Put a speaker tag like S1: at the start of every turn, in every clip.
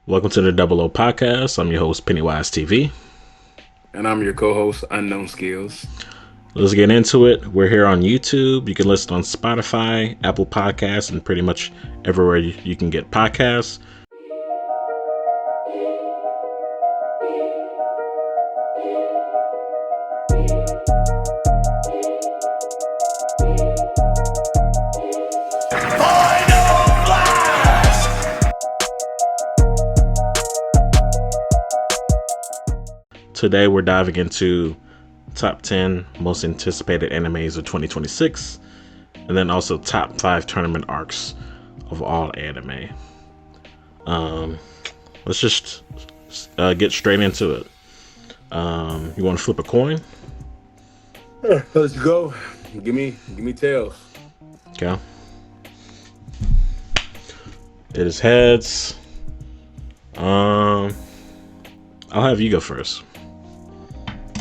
S1: Welcome to the Double O Podcast. I'm your host, Pennywise TV.
S2: And I'm your co-host, Unknown Skills.
S1: Let's get into it. We're here on YouTube. You can listen on Spotify, Apple Podcasts, and pretty much everywhere you can get podcasts. Today we're diving into top 10 most anticipated animes of 2026, and then also top 5 tournament arcs of all anime. Let's just get straight into it. You want to flip a coin?
S2: Let's go. Give me tails.
S1: Okay. It is heads. I'll have you go first.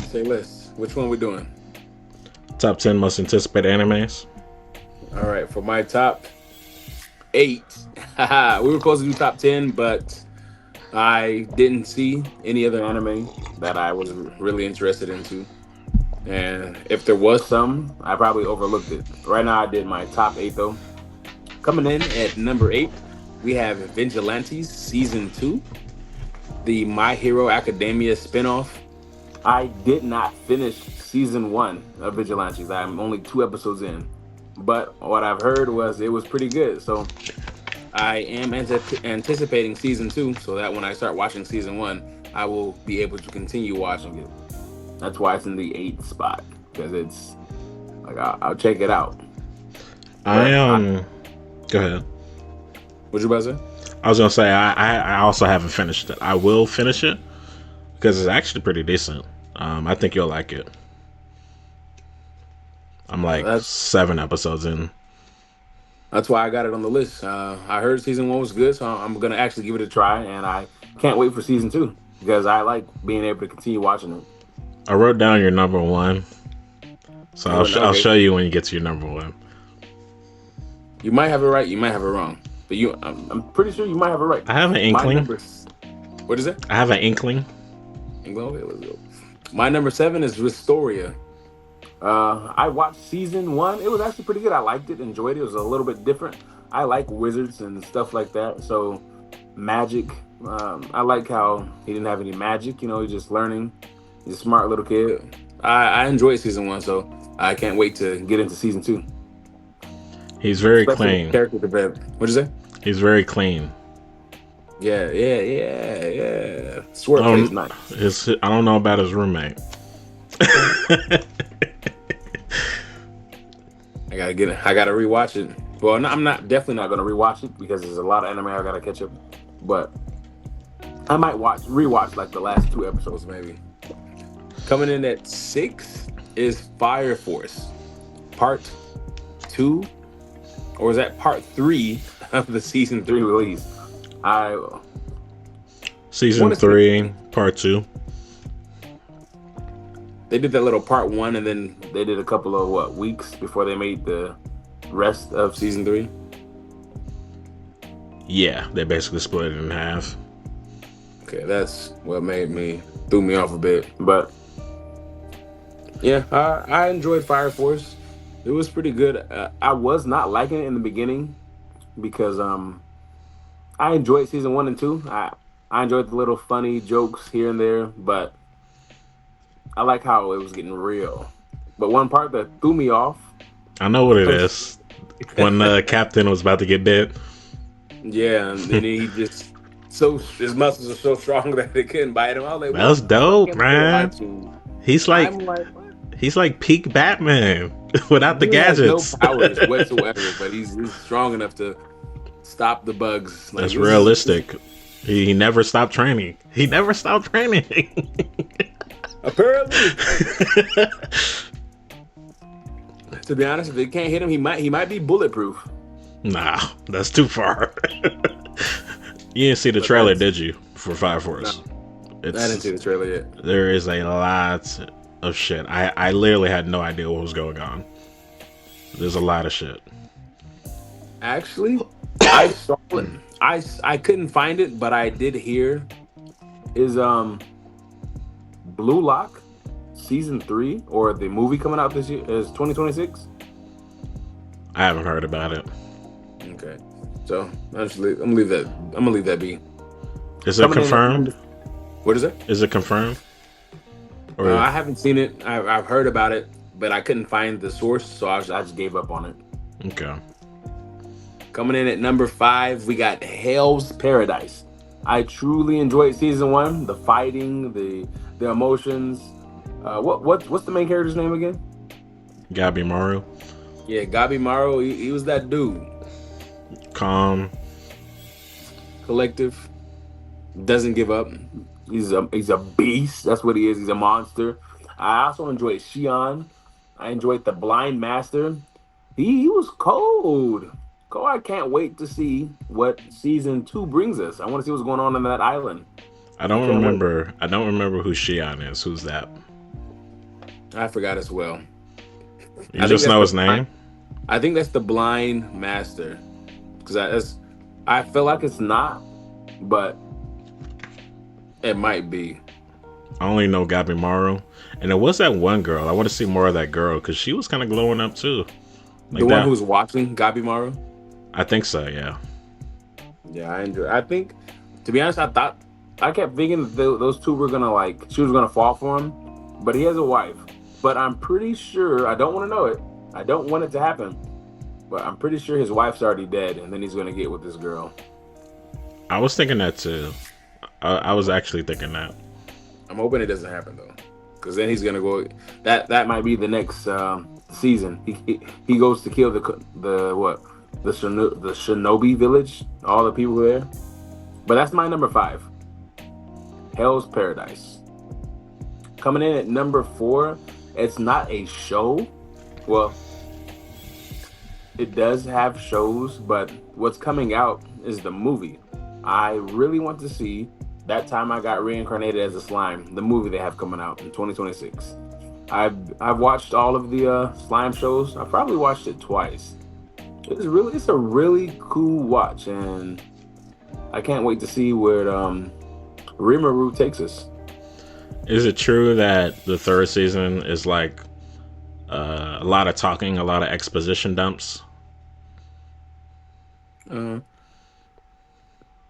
S2: Say less. Which one we doing?
S1: Top 10 most anticipated animes.
S2: All right, for my top 8. We were supposed to do top 10, but I didn't see any other anime that I was really interested into. And if there was some, I probably overlooked it. Right now, I did my top 8 though. Coming in at number 8, we have Vigilantes Season 2, the My Hero Academia spinoff. I did not finish Season 1 of Vigilantes. I'm only 2 episodes in. But what I've heard was it was pretty good. So I am anticipating Season 2 so that when I start watching Season 1, I will be able to continue watching it. That's why it's in the 8th spot. Because it's, like, I'll check it out.
S1: Go ahead.
S2: What you about to say?
S1: I was gonna say I also haven't finished it. I will finish it because it's actually pretty decent. I think you'll like it. I'm like 7 episodes in.
S2: That's why I got it on the list. I heard Season 1 was good, so I'm gonna actually give it a try, and I can't wait for Season 2 because I like being able to continue watching it.
S1: I wrote down your number 1, so I'll show you when you get to your number 1.
S2: You might have it right, you might have it wrong. But I'm pretty sure you might have it right.
S1: I have an inkling.
S2: What is it?
S1: I have an inkling.
S2: Okay, let's go. My number 7 is Restoria. I watched Season 1. It was actually pretty good. I liked it, enjoyed it. It was a little bit different. I like wizards and stuff like that. So magic. I like how he didn't have any magic. You know, he's just learning. He's a smart little kid. I enjoyed Season 1, so I can't wait to get into Season 2.
S1: He's very clean.
S2: Character development. What'd you say?
S1: He's very clean.
S2: Yeah. Swordplay's nice.
S1: I don't know about his roommate.
S2: I gotta rewatch it. Well, I'm definitely not gonna rewatch it because there's a lot of anime I gotta catch up. But I might rewatch like the last 2 episodes maybe. Coming in at 6 is Fire Force, Part 2. Or is that Part 3 of the Season 3 release?
S1: Season 3, Part 2.
S2: They did that little Part 1, and then they did a couple of, weeks before they made the rest of Season 3?
S1: Yeah, they basically split it in half.
S2: Okay, that's what threw me off a bit. But, yeah, I enjoyed Fire Force. It was pretty good. I was not liking it in the beginning because I enjoyed Season 1 and 2. I enjoyed the little funny jokes here and there, but I like how it was getting real. But one part that threw me off.
S1: I know what it is. When the captain was about to get dead.
S2: Yeah, and then he just his muscles are so strong that they couldn't bite him. I was like,
S1: that's dope, man. He's like peak Batman without the gadgets.
S2: Has no powers whatsoever, but he's strong enough to stop the bugs.
S1: That's realistic. He never stopped training.
S2: Apparently. To be honest, if they can't hit him, he might be bulletproof.
S1: Nah, that's too far. You didn't see the trailer, did you? For Fire Force?
S2: No, I didn't see the trailer yet.
S1: There is a lot of shit. I literally had no idea what was going on. There's a lot of shit.
S2: Actually, I I couldn't find it, but I did hear is Blue Lock season 3 or the movie coming out this year is 2026.
S1: I haven't heard about it.
S2: Okay, so I'm gonna leave that. I'm gonna leave that be.
S1: Is it
S2: Coming in at
S1: confirmed?
S2: number. What is it?
S1: Is it confirmed? Or
S2: I haven't seen it. I've heard about it, but I couldn't find the source, so I just gave up on it.
S1: okay.
S2: Coming in at number 5, we got Hell's Paradise. I truly enjoyed season 1. The fighting, the emotions. What's the main character's name again?
S1: Gabi Maru.
S2: Yeah, Gabi Maro. He was that dude.
S1: Calm.
S2: Collective. Doesn't give up. He's a beast. That's what he is. He's a monster. I also enjoyed Shion. I enjoyed the Blind Master. He was cold. Cold. I can't wait to see what season 2 brings us. I want to see what's going on that island.
S1: I don't remember. I don't remember who Shion is. Who's that?
S2: I forgot as well.
S1: You just know his name?
S2: I think that's the Blind Master. Because I feel like it's not, but it might be.
S1: I only know Gabi Maru. And it was that one girl. I want to see more of that girl because she was kind of glowing up too.
S2: Like the one who was watching Gabi Maru?
S1: I think so, yeah.
S2: Yeah, I enjoy. I think, to be honest, I kept thinking those two were gonna she was gonna fall for him, but he has a wife. But I'm pretty sure, I don't want to know it. I don't want it to happen, but I'm pretty sure his wife's already dead, and then he's gonna get with this girl.
S1: I was thinking that too. I was actually thinking that.
S2: I'm hoping it doesn't happen though, because then he's gonna go. That might be the next season. He goes to kill the Shinobi village, all the people there. But that's my number 5. Hell's Paradise. Coming in at number 4, it's not a show. Well, it does have shows, but what's coming out is the movie. I really want to see That Time I Got Reincarnated as a Slime, the movie they have coming out in 2026. I've watched all of the slime shows. I've probably watched it twice. It's a really cool watch, and I can't wait to see where Rimuru takes us.
S1: Is it true that the 3rd season is like a lot of talking, a lot of exposition dumps?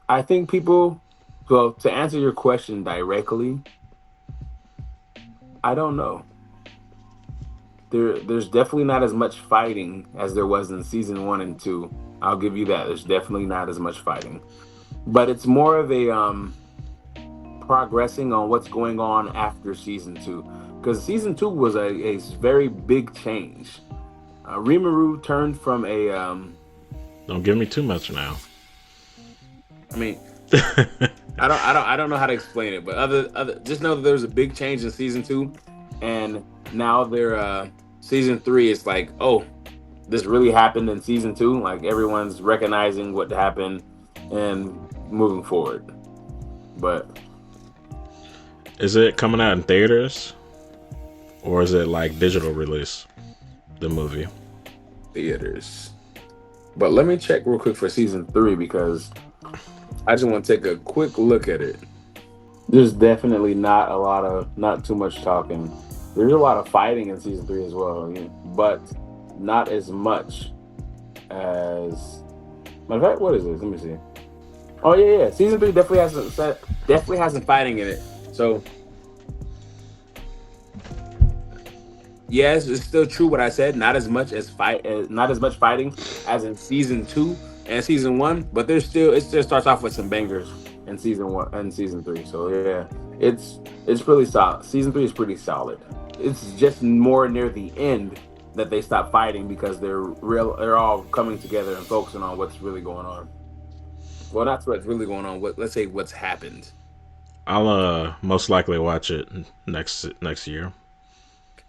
S2: I think people. Well, to answer your question directly, I don't know. There's definitely not as much fighting as there was in season 1 and 2. I'll give you that. There's definitely not as much fighting, but it's more of a progressing on what's going on after season 2. Because season 2 was a very big change. Rimuru turned from a.
S1: Don't give me too much now.
S2: I mean, I don't know how to explain it, but other just know that there was a big change in season 2, and now they're season 3 is like, oh, this really happened in season 2. Like everyone's recognizing what happened and moving forward. But
S1: is it coming out in theaters, or is it like digital release? The movie
S2: theaters. But let me check real quick for season 3 because I just want to take a quick look at it. There's definitely not too much talking. There's a lot of fighting in season 3 as well, but not as much as. Matter of fact, what is this? Let me see. Oh yeah. Season 3 definitely has some fighting in it. So yes, it's still true what I said. Not as much fighting as in season 2 and season 1, but it still starts off with some bangers in season 1 and season 3. So yeah, it's really solid. Season 3 is pretty solid. It's just more near the end that they stop fighting because they're all coming together and focusing on what's really going on. Well, not what's really going on. Let's say what's happened.
S1: I'll most likely watch it next year.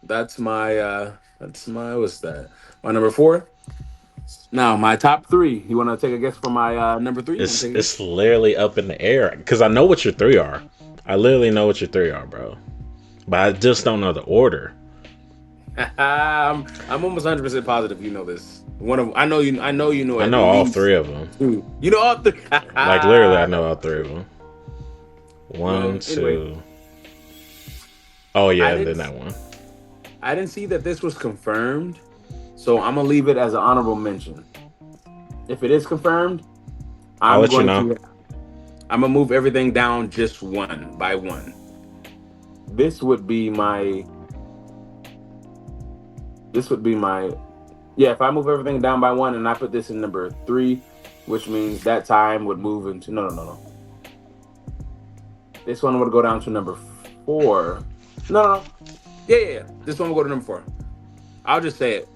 S2: That's my what's that? My number 4. Now my top 3. You want to take a guess for my number 3?
S1: It's literally up in the air because I know what your 3 are. I literally know what your 3 are, bro. But I just don't know the order.
S2: I'm almost 100% positive you know this. I know you know
S1: I
S2: at
S1: know all
S2: least
S1: three of them.
S2: two. You know all three.
S1: Like literally, I know all three of them. One,
S2: Well, anyway,
S1: two. Oh yeah,
S2: I
S1: and then
S2: didn't
S1: that one.
S2: I didn't see that this was confirmed, so I'm gonna leave it as an honorable mention. If it is confirmed,
S1: I'll
S2: I'm
S1: let you
S2: going
S1: know.
S2: to I'm gonna move everything down just one by one. This would be my this would be my yeah, if I move everything down by one and I put this in number three, which means that time would move into no. This one would go down to number four. No. Yeah. This one will go to number four. I'll just say it.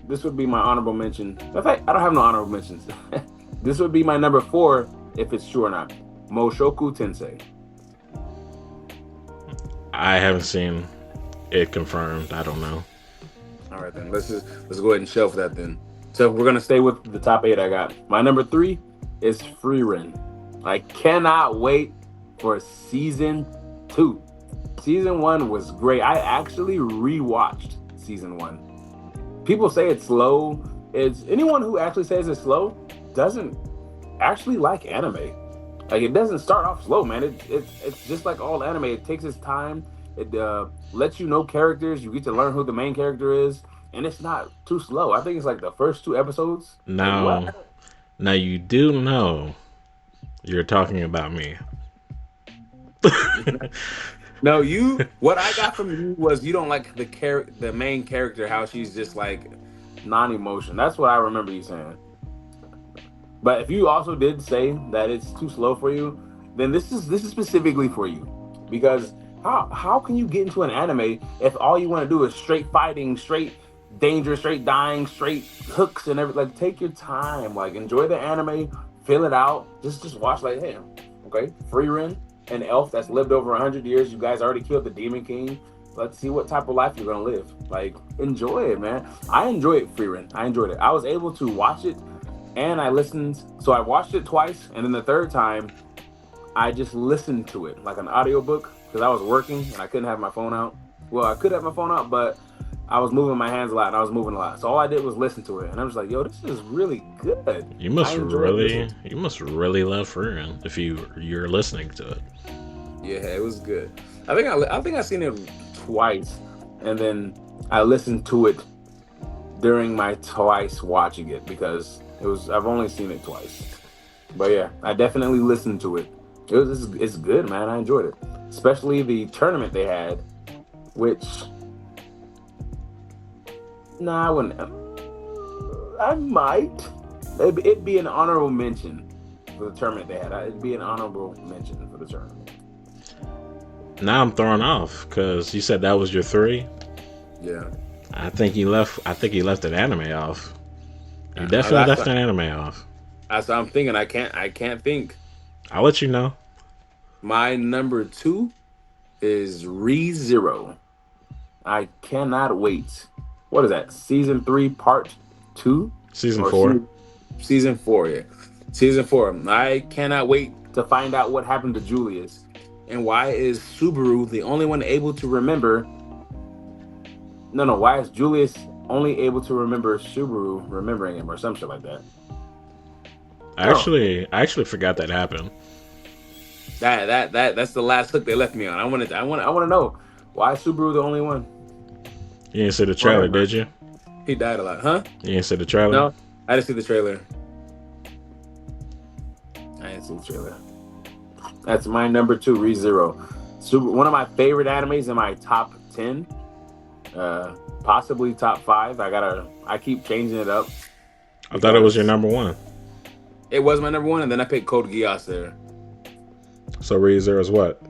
S2: This would be my honorable mention. In fact, I don't have no honorable mentions. This would be my number four if it's true or not. Moshoku Tensei.
S1: I haven't seen it confirmed. I don't know.
S2: All right then. Let's go ahead and shelf that then. So we're gonna stay with the top eight I got. My number three is Freerin. I cannot wait for season two. Season one was great. I actually rewatched season one. People say it's slow. It's anyone who actually says it's slow doesn't actually like anime. Like it doesn't start off slow, man. It's just like all anime. It takes its time. It lets you know characters. You get to learn who the main character is, and it's not too slow. I think it's like the first two episodes. Like
S1: Now,
S2: what?
S1: now you do know you're talking about me.
S2: No, you. What I got from you was you don't like the main character, how she's just like non-emotion. That's what I remember you saying. But if you also did say that it's too slow for you, then this is specifically for you. Because how can you get into an anime if all you want to do is straight fighting, straight danger, straight dying, straight hooks and everything? Like take your time, like enjoy the anime, fill it out. Just watch like him. Okay, Freerin, an elf that's lived over 100 years. You guys already killed the Demon King. Let's see what type of life you're gonna live. Like enjoy it, man. I enjoyed it, Freerin. I enjoyed it. I was able to watch it and I listened. So I watched it twice, and then the third time, I just listened to it like an audiobook because I was working and I couldn't have my phone out. Well, I could have my phone out, but I was moving my hands a lot and I was moving a lot. So all I did was listen to it, and I'm just like, yo, this is really good.
S1: You
S2: I
S1: must
S2: enjoyed
S1: really,
S2: listening.
S1: you must really love Frieren if you're listening to it.
S2: Yeah, it was good. I think I seen it twice, and then I listened to it during my twice watching it because I've only seen it twice. But yeah, I definitely listened to it. It's good, man. I enjoyed it, especially the tournament they had, which nah, I wouldn't. I might. It'd be an honorable mention for the tournament they had. It'd be an honorable mention for the tournament.
S1: Now I'm thrown off because you said that was your three.
S2: Yeah,
S1: I think he left. I think he left an anime off. You
S2: I,
S1: definitely
S2: that's
S1: left
S2: what,
S1: an anime off.
S2: that's what I'm thinking. I can't think.
S1: I'll let you know.
S2: My number two is Re Zero. I cannot wait. What is that? Season three, part two,
S1: Season
S2: or
S1: four.
S2: season four? Yeah, season four. I cannot wait to find out what happened to Julius, and why is Subaru the only one able to remember? No. Why is Julius only able to remember Subaru remembering him or some shit like that? Oh,
S1: I actually forgot that happened.
S2: that's the last hook they left me on. I want to know why is Subaru the only one.
S1: You didn't see the
S2: Go
S1: trailer,
S2: ahead, man.
S1: did you?
S2: He died a lot, huh?
S1: You didn't see the trailer.
S2: No, I didn't see the trailer. I didn't see the trailer. That's my number two, ReZero. One of my favorite animes in my top 10, possibly top 5. I keep changing it up
S1: I thought it was your
S2: because
S1: number one.
S2: it was my number one, and then I picked Code Geass there.
S1: So ReZero is what?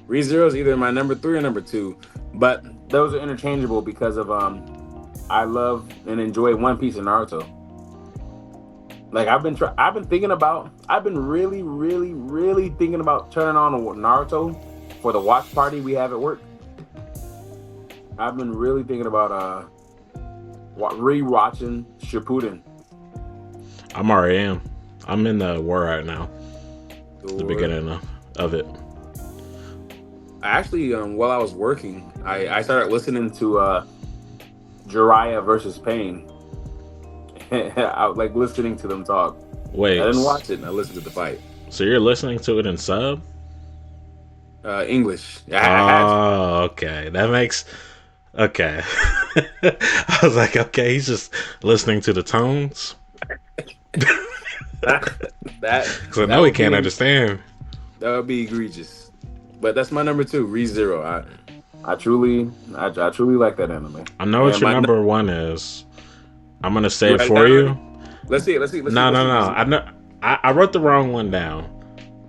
S2: ReZero is either my number 3 or number 2, but those are interchangeable because of I love and enjoy One Piece and Naruto. Like I've been really, really, really thinking about turning on Naruto for the watch party we have at work. I've been really thinking about re-watching Shippuden.
S1: I'm already in. I'm in the war right now. The
S2: Or
S1: beginning of it.
S2: Actually, while I was working, I started listening to Jiraiya versus Pain. I like listening to them talk. I
S1: Wait,
S2: didn't watch it. I listened to the fight.
S1: so you're listening to it in sub?
S2: English. I had to.
S1: Oh, okay. That makes okay. I was like, okay, he's just listening to the tones.
S2: that
S1: So
S2: that
S1: now we
S2: would
S1: can't
S2: be
S1: understand.
S2: that would be egregious. But that's my number two, ReZero. I truly like that anime.
S1: I know what
S2: And
S1: your
S2: my
S1: number one is. I'm gonna say
S2: you
S1: it
S2: write it
S1: for
S2: down
S1: you.
S2: already? Let's see it. Let's see. Let's see.
S1: No,
S2: Let's
S1: no,
S2: see.
S1: no.
S2: Let's see.
S1: I know. I wrote the wrong one down.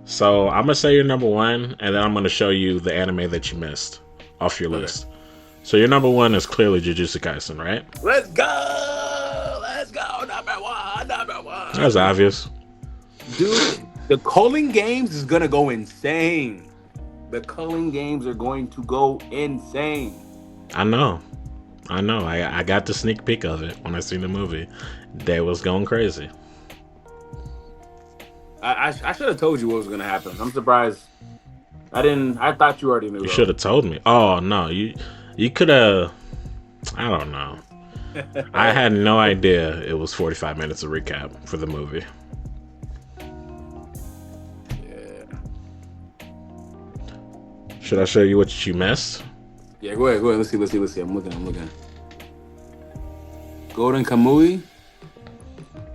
S1: So I'm gonna say your number one, and then I'm gonna show you the anime that you missed off your
S2: Okay.
S1: list. So your number one is clearly Jujutsu Kaisen, right?
S2: Let's go. Let's go. Number one. Number
S1: That's
S2: one.
S1: obvious.
S2: Dude, the culling games is gonna go insane. The culling games are going to go insane.
S1: I know. I know. I got the sneak peek of it when I seen the movie. They was going crazy.
S2: I should have told you what was gonna happen. I'm surprised. I didn't. I thought you already knew
S1: You should
S2: though.
S1: have told me. Oh no, you could have. I don't know. I had no idea it was 45 minutes of recap for the movie.
S2: Yeah.
S1: Should I show you what you missed?
S2: Yeah. Go ahead. Go ahead. Let's see. Let's see. Let's see. I'm looking. I'm looking. Golden Kamui.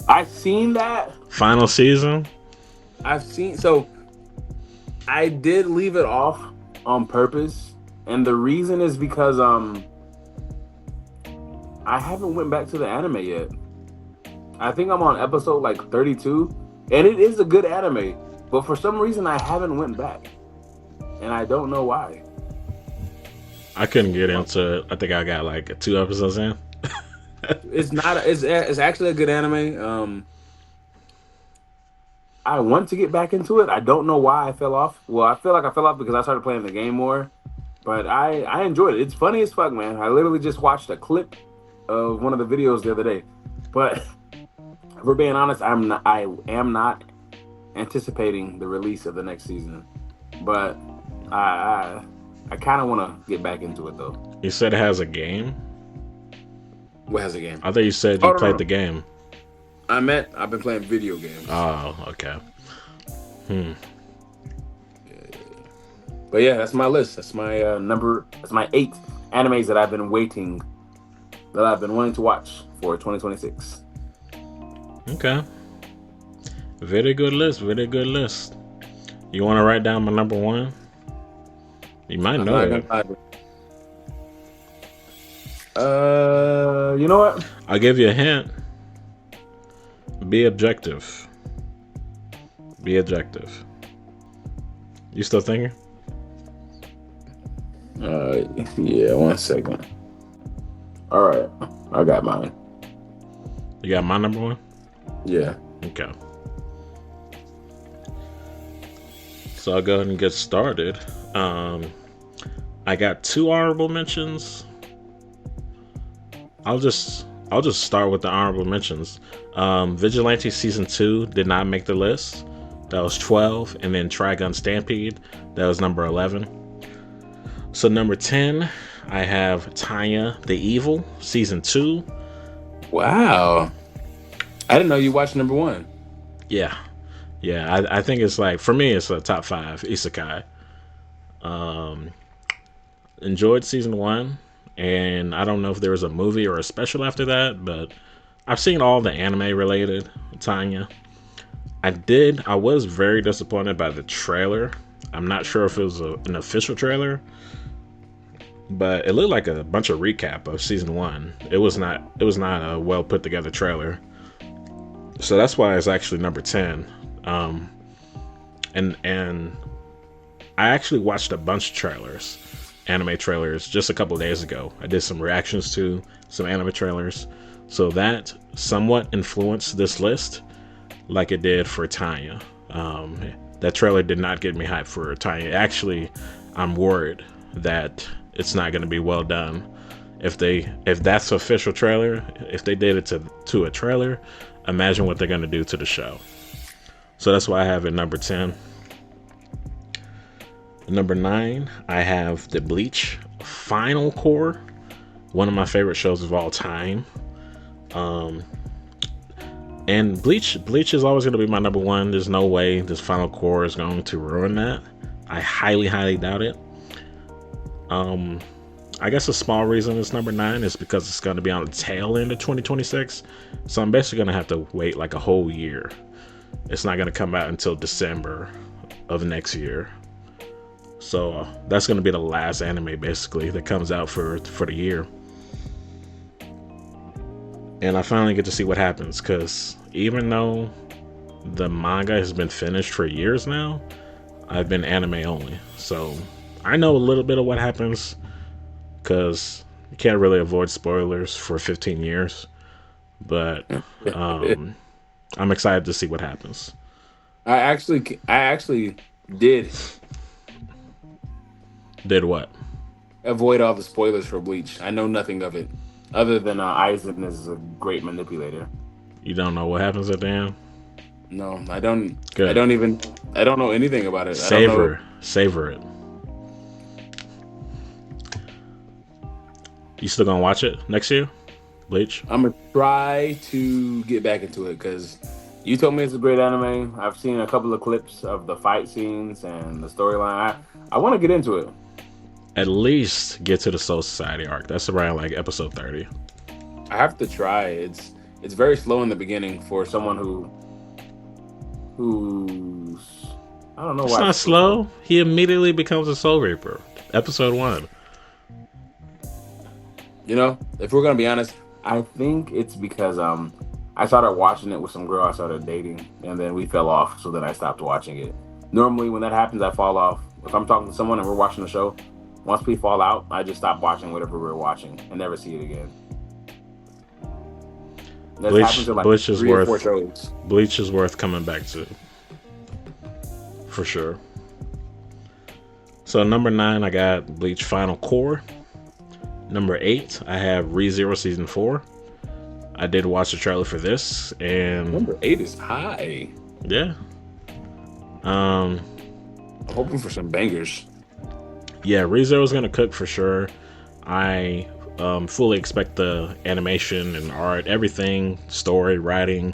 S2: I've seen that.
S1: Final season.
S2: I've seen. So I did leave it off on purpose, and the reason is because I haven't went back to the anime yet. I think I'm on episode like 32, and it is a good anime, but for some reason I haven't went back, and I don't know why.
S1: I couldn't get into it. I think I got like 2 episodes in.
S2: It's not. It's actually a good anime. I want to get back into it. I don't know why I fell off. Well, I feel like I fell off because I started playing the game more. But I enjoyed it. It's funny as fuck, man. I literally just watched a clip of one of the videos the other day. But if we're being honest, I am not anticipating the release of the next season. But I kind of want to get back into it though.
S1: You said it has a game.
S2: What has a game?
S1: I thought you said
S2: Oh
S1: you
S2: no,
S1: played
S2: no.
S1: the game.
S2: I've been playing video games.
S1: Oh, okay.
S2: But yeah, that's my list. That's my number. That's my 8 animes that I've been waiting, that I've been wanting to watch for 2026.
S1: Okay. Very good list. Very good list. You want to write down my number one? You might
S2: I'm
S1: know
S2: not
S1: it.
S2: gonna lie. You know what?
S1: I'll give you a hint. Be objective. Be objective. You still thinking?
S2: Yeah. 1 second. All right, I got mine.
S1: You got my number one?
S2: Yeah.
S1: Okay. So I'll go ahead and get started. I got 2 honorable mentions. I'll just start with the honorable mentions. Vigilante Season 2 did not make the list. That was 12. And then Trigun Stampede, that was number 11. So number 10, I have Tanya the Evil, Season 2.
S2: Wow. I didn't know you watched number 1.
S1: Yeah. I think it's like, for me, it's a top 5 isekai. Enjoyed Season 1. And I don't know if there was a movie or a special after that, but I've seen all the anime related Tanya. I was very disappointed by the trailer. I'm not sure if it was an official trailer, but it looked like a bunch of recap of season 1. It was not a well put together trailer. So that's why it's actually number 10. And I actually watched a bunch of trailers, anime trailers, just a couple of days ago. I did some reactions to some anime trailers. So that somewhat influenced this list like it did for Tanya. That trailer did not get me hyped for Tanya. Actually, I'm worried that it's not going to be well done. If that's the official trailer, if they did it to a trailer, imagine what they're going to do to the show. So that's why I have it number 10. Number 9, I have the Bleach Final Core, one of my favorite shows of all time. Um, and Bleach is always going to be my number one. There's no way this Final Core is going to ruin that. I highly, highly doubt it. I guess a small reason it's number 9 is because it's going to be on the tail end of 2026. So I'm basically going to have to wait like a whole year. It's not going to come out until December of next year. So that's going to be the last anime basically that comes out for the year. And I finally get to see what happens, because even though the manga has been finished for years now, I've been anime only. So I know a little bit of what happens, because you can't really avoid spoilers for 15 years. But I'm excited to see what happens.
S2: I actually did
S1: Did what?
S2: avoid all the spoilers for Bleach. I know nothing of it other than Aizen is a great manipulator.
S1: You don't know what happens at the end?
S2: No, I don't. I
S1: Good.
S2: don't even. I don't know anything about it. I don't know.
S1: Savor it. You still gonna watch it next year? Bleach?
S2: I'm gonna try to get back into it because you told me it's a great anime. I've seen a couple of clips of the fight scenes and the storyline. I want to get into it.
S1: At least get to the Soul Society arc. That's around like episode 30.
S2: I have to try. It's very slow in the beginning for someone who's I don't know
S1: It's
S2: why
S1: not
S2: it's so
S1: slow. He immediately becomes a Soul Reaper. Episode 1.
S2: If we're gonna be honest, I think it's because I started watching it with some girl I started dating, and then we fell off. So then I stopped watching it. Normally, when that happens, I fall off. If I'm talking to someone and we're watching the show, once we fall out, I just stop watching whatever we're watching and never see it again. That happens in like
S1: Bleach is
S2: 3 or 4
S1: worth
S2: shows.
S1: Bleach is worth coming back to. For sure. So number 9, I got Bleach Final Core. Number 8, I have ReZero Season 4. I did watch the trailer for this, and
S2: Number 8 is high.
S1: yeah.
S2: I'm hoping for some bangers.
S1: Yeah, ReZero is gonna cook for sure. I fully expect the animation and art, everything, story, writing,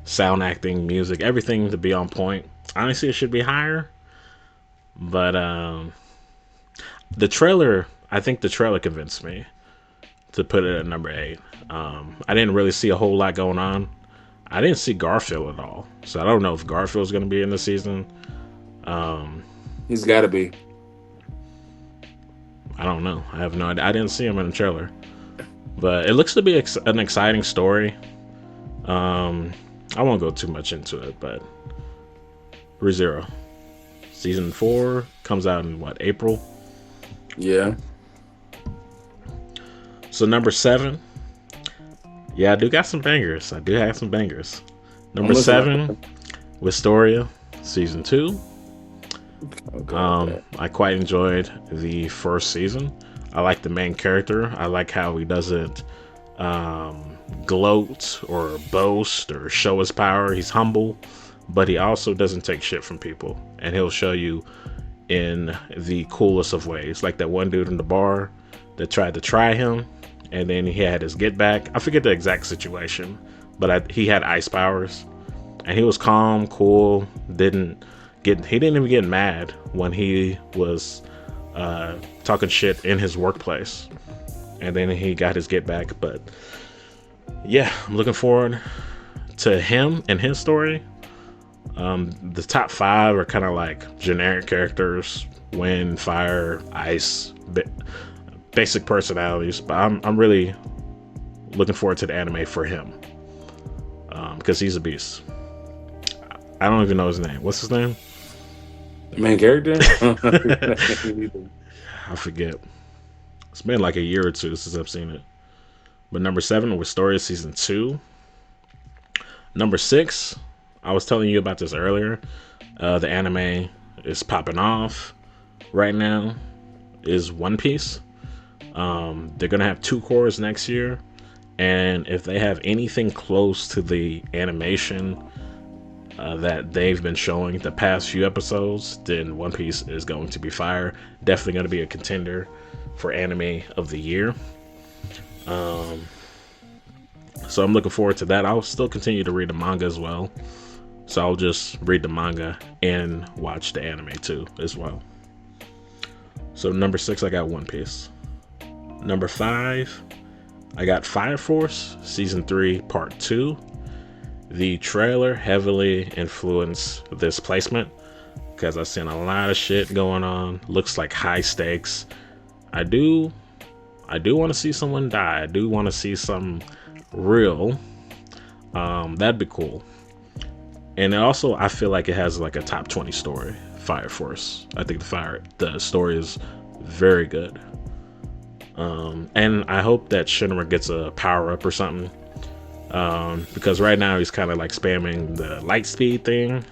S1: sound acting, music, everything to be on point. Honestly, it should be higher, but I think the trailer convinced me to put it at number 8. I didn't really see a whole lot going on. I didn't see Garfield at all, so I don't know if Garfield's going to be in the season.
S2: He's got to be.
S1: I don't know. I have no idea. I didn't see him in the trailer, but it looks to be an exciting story. I won't go too much into it, but ReZero Season 4 comes out in what, April?
S2: Yeah.
S1: So number 7, yeah, I do got some bangers. I do have some bangers. Number 7, Wistoria Season 2. I quite enjoyed the first season. I like the main character. I like how he doesn't gloat or boast or show his power. He's humble, but he also doesn't take shit from people, and he'll show you in the coolest of ways. Like that one dude in the bar that tried to try him, and then he had his get back. I forget the exact situation, but he had ice powers, and he was calm, cool. He didn't even get mad when he was talking shit in his workplace, and then he got his get back. But yeah, I'm looking forward to him and his story. The top 5 are kind of like generic characters: wind, fire, ice, basic personalities. But I'm really looking forward to the anime for him, because he's a beast. I don't even know his name. What's his name?
S2: The main character?
S1: I forget. It's been like a year or two since I've seen it. But number 7 was Story Season 2. Number 6, I was telling you about this earlier. The anime is popping off right now, is One Piece. They're going to have 2 cores next year. And if they have anything close to the animation that they've been showing the past few episodes, then One Piece is going to be fire. Definitely going to be a contender for anime of the year. So I'm looking forward to that. I'll still continue to read the manga as well. So I'll just read the manga and watch the anime too as well. So number 6, I got One Piece. Number 5, I got Fire Force Season 3 Part 2. The trailer heavily influenced this placement because I've seen a lot of shit going on. Looks like high stakes. I do want to see someone die. I do want to see some real. That'd be cool. And also, I feel like it has like a top 20 story. Fire Force. I think the story is very good. And I hope that Shinra gets a power up or something. Because right now he's kind of like spamming the light speed thing,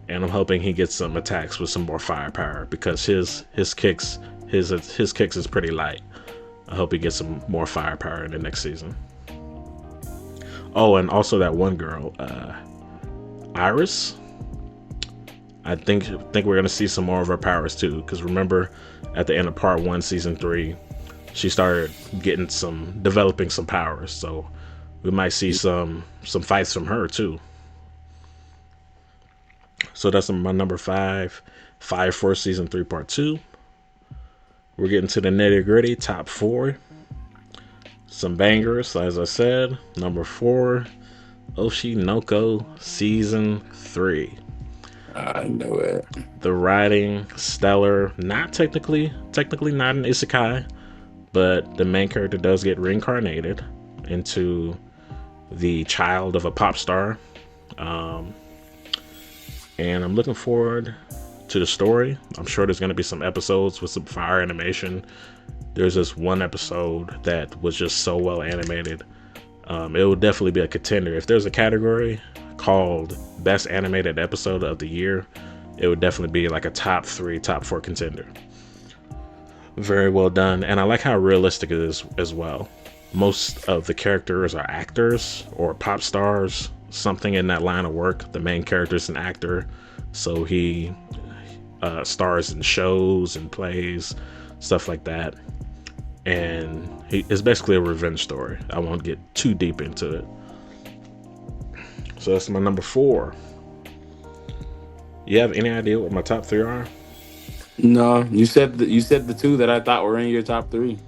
S1: and I'm hoping he gets some attacks with some more firepower because his kicks is pretty light. I hope he gets some more firepower in the next season. Oh, and also that one girl, Iris. I think we're gonna see some more of her powers too. Because remember, at the end of Part 1, Season 3, she started developing some powers. So we might see some fights from her too. So that's my number 5, Fire Force Season 3 Part 2. We're getting to the nitty gritty, top 4. Some bangers, as I said. Number 4, Oshinoko Season 3.
S2: I know it.
S1: The writing, stellar. Not technically not an isekai, but the main character does get reincarnated into the child of a pop star. And I'm looking forward to the story. I'm sure there's going to be some episodes with some fire animation. There's this one episode that was just so well animated. It will definitely be a contender. If there's a category called Best Animated Episode of the Year, it would definitely be like a top 3, top 4 contender. Very well done. And I like how realistic it is as well. Most of the characters are actors or pop stars, something in that line of work. The main character is an actor, so he stars in shows and plays, stuff like that. And it's basically a revenge story. I won't get too deep into it. So that's my number 4. You have any idea what my top 3 are?
S2: No, you said the 2 that I thought were in your top 3.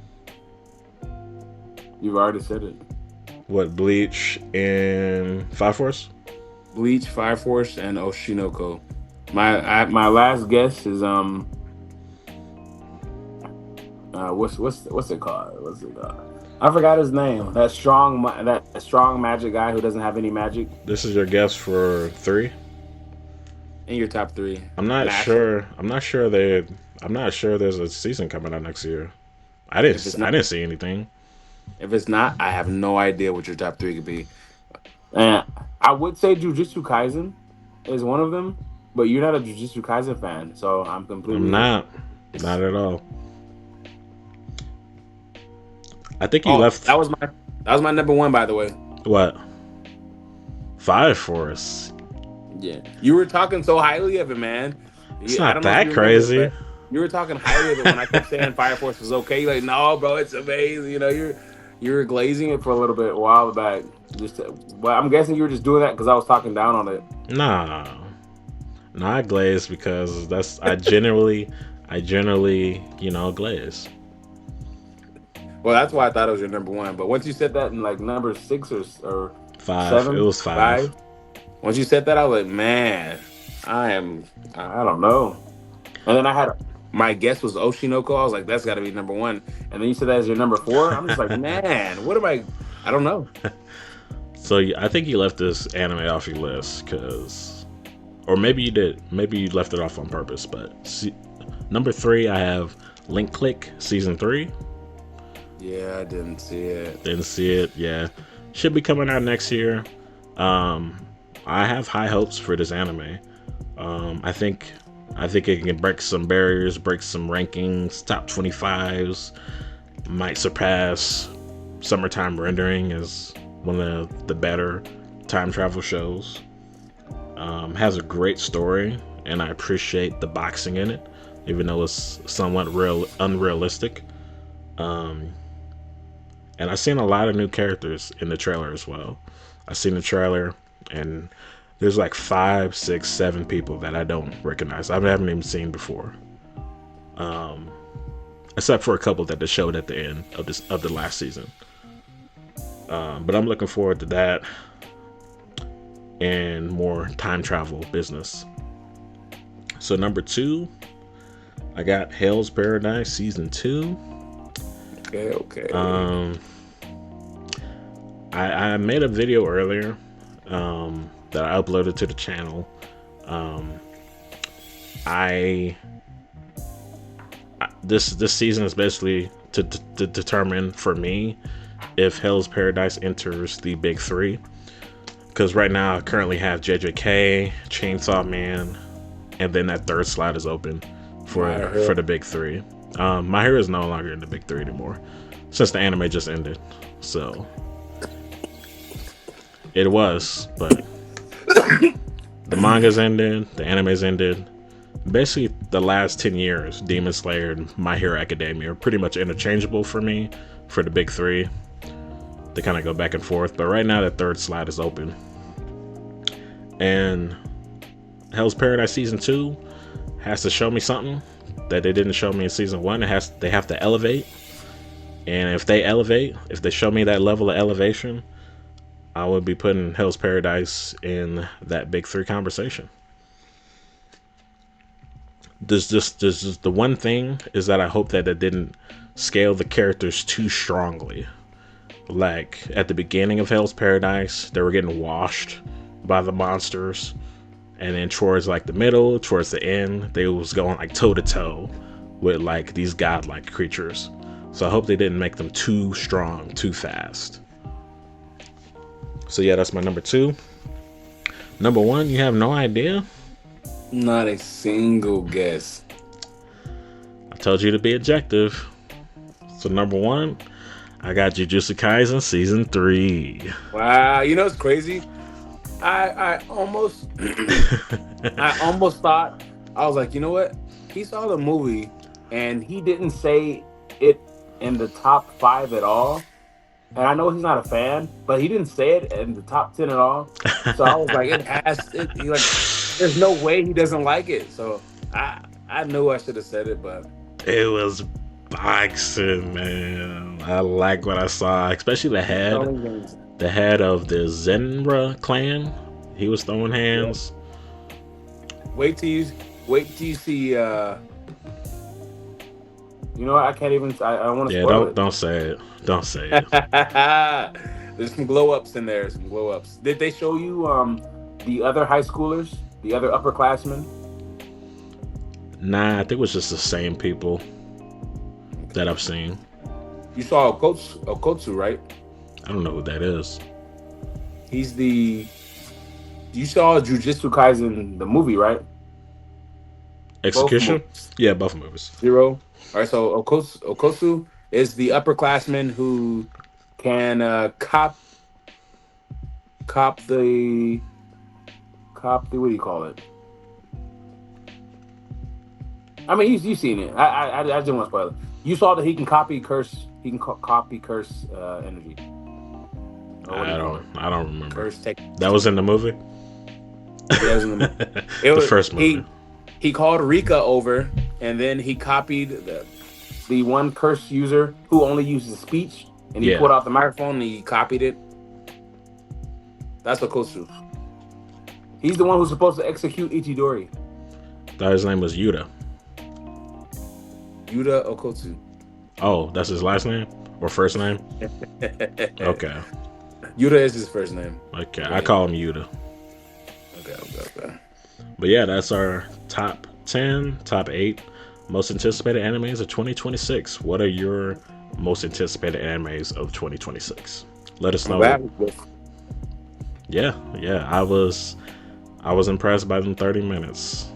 S2: You've already said it.
S1: What, Bleach and Fire Force?
S2: Bleach, Fire Force, and Oshinoko. My last guess is what's it called? I forgot his name. That strong magic guy who doesn't have any magic.
S1: This is your guess for 3?
S2: In your top 3.
S1: I'm not sure. I'm not sure there's a season coming out next year. I didn't see anything.
S2: If it's not, I have no idea what your top 3 could be. And I would say Jujutsu Kaisen is one of them, but you're not a Jujutsu Kaisen fan, so I'm completely.
S1: I'm not at all. I think you left.
S2: That was my number 1, by the way.
S1: What? Fire Force.
S2: Yeah, you were talking so highly of it, man.
S1: It's not that crazy.
S2: You were talking highly of it when I kept saying Fire Force was okay. You're like, no, bro, it's amazing. You know, you were glazing it for a little bit a while back. Well, I'm guessing you were just doing that because I was talking down on it.
S1: Nah, I glaze because I generally, glaze.
S2: Well, that's why I thought it was your number 1. But once you said that in like number 6 or
S1: 5,
S2: 7,
S1: it was 5.
S2: Once you said that, I was like, man, I don't know. And then I had my guess was Oshinoko. I was like, that's got to be number 1. And then you said that as your number 4. I'm just like, man, what am I don't know.
S1: So I think you left this anime off your list or maybe you did. Maybe you left it off on purpose. But number 3, I have Link Click Season 3.
S2: Yeah, I didn't see it.
S1: Yeah, should be coming out next year. I have high hopes for this anime. I think it can break some barriers, break some rankings, top 25s, might surpass Summertime Rendering as one of the better time travel shows. Has a great story, and I appreciate the boxing in it, even though it's somewhat unrealistic. Um, and I've seen a lot of new characters in the trailer as well. I've seen the trailer, and there's like 5, 6, 7 people that I don't recognize. I haven't even seen before, except for a couple that they showed at the end of the last season. But I'm looking forward to that and more time travel business. So number 2, I got Hell's Paradise season 2.
S2: Okay.
S1: I made a video earlier that I uploaded to the channel. This season is basically to determine for me if Hell's Paradise enters the big 3. Because right now I currently have JJK, Chainsaw Man, and then that third slot is open for the big 3. My Hero is no longer in the big 3 anymore since the anime just ended. So it was, but the manga's ended, the anime's ended. Basically, the last 10 years, Demon Slayer and My Hero Academia are pretty much interchangeable for me for the big 3. They kind of go back and forth, but right now the third slot is open. And Hell's Paradise season 2 has to show me something that they didn't show me in season 1. They have to elevate, and if they show me that level of elevation, I would be putting Hell's Paradise in that big 3 conversation. There's just the one thing is that I hope that it didn't scale the characters too strongly. Like at the beginning of Hell's Paradise, they were getting washed by the monsters, and then towards like the middle, towards the end, they was going like toe to toe with like these godlike creatures. So I hope they didn't make them too strong, too fast. So yeah, that's my number 2. Number 1, you have no idea?
S2: Not a single guess.
S1: I told you to be objective. So number 1, I got Jujutsu Kaisen season 3.
S2: Wow, you know it's crazy. I almost I almost thought, I was like, you know what? He saw the movie and he didn't say it in the top 5 at all. And I know he's not a fan, but he didn't say it in the top 10 at all. So I was like, there's no way he doesn't like it. So I knew I should have said it, but
S1: it was boxing, man. I like what I saw, especially the head of the Zenra clan. He was throwing hands.
S2: Wait till you see. You know what? I can't even. I want to.
S1: Yeah, don't say it. Don't say it.
S2: There's some glow ups in there. Some glow ups. Did they show you the other high schoolers, the other upperclassmen?
S1: Nah, I think it was just the same people that I've seen.
S2: You saw Okotsu, right?
S1: I don't know who that is.
S2: He's the. You saw Jujutsu Kaisen, the movie, right?
S1: Execution? Yeah, both movies.
S2: 0. All right, so Okotsu is the upperclassman who can cop the what do you call it? I mean, you've seen it. I didn't want to spoil it. You saw that he can copy curse. He can copy curse energy.
S1: I don't remember.
S2: Curse tech.
S1: That was in the movie.
S2: Yeah, it was in the movie.
S1: The first movie.
S2: He called Rika over, and then he copied the one curse user who only uses speech, and he pulled out the microphone and he copied it. That's Okotsu. He's the one who's supposed to execute Ichidori.
S1: Thought his name was Yuta.
S2: Yuta Okotsu.
S1: Oh, that's his last name or first name? Okay.
S2: Yuta is his first name.
S1: Okay, right. I call him Yuta.
S2: Okay.
S1: But yeah, that's our top 10, top 8 most anticipated animes of 2026. What are your most anticipated animes of 2026? Let us know. Yeah, I was impressed by them 30 minutes.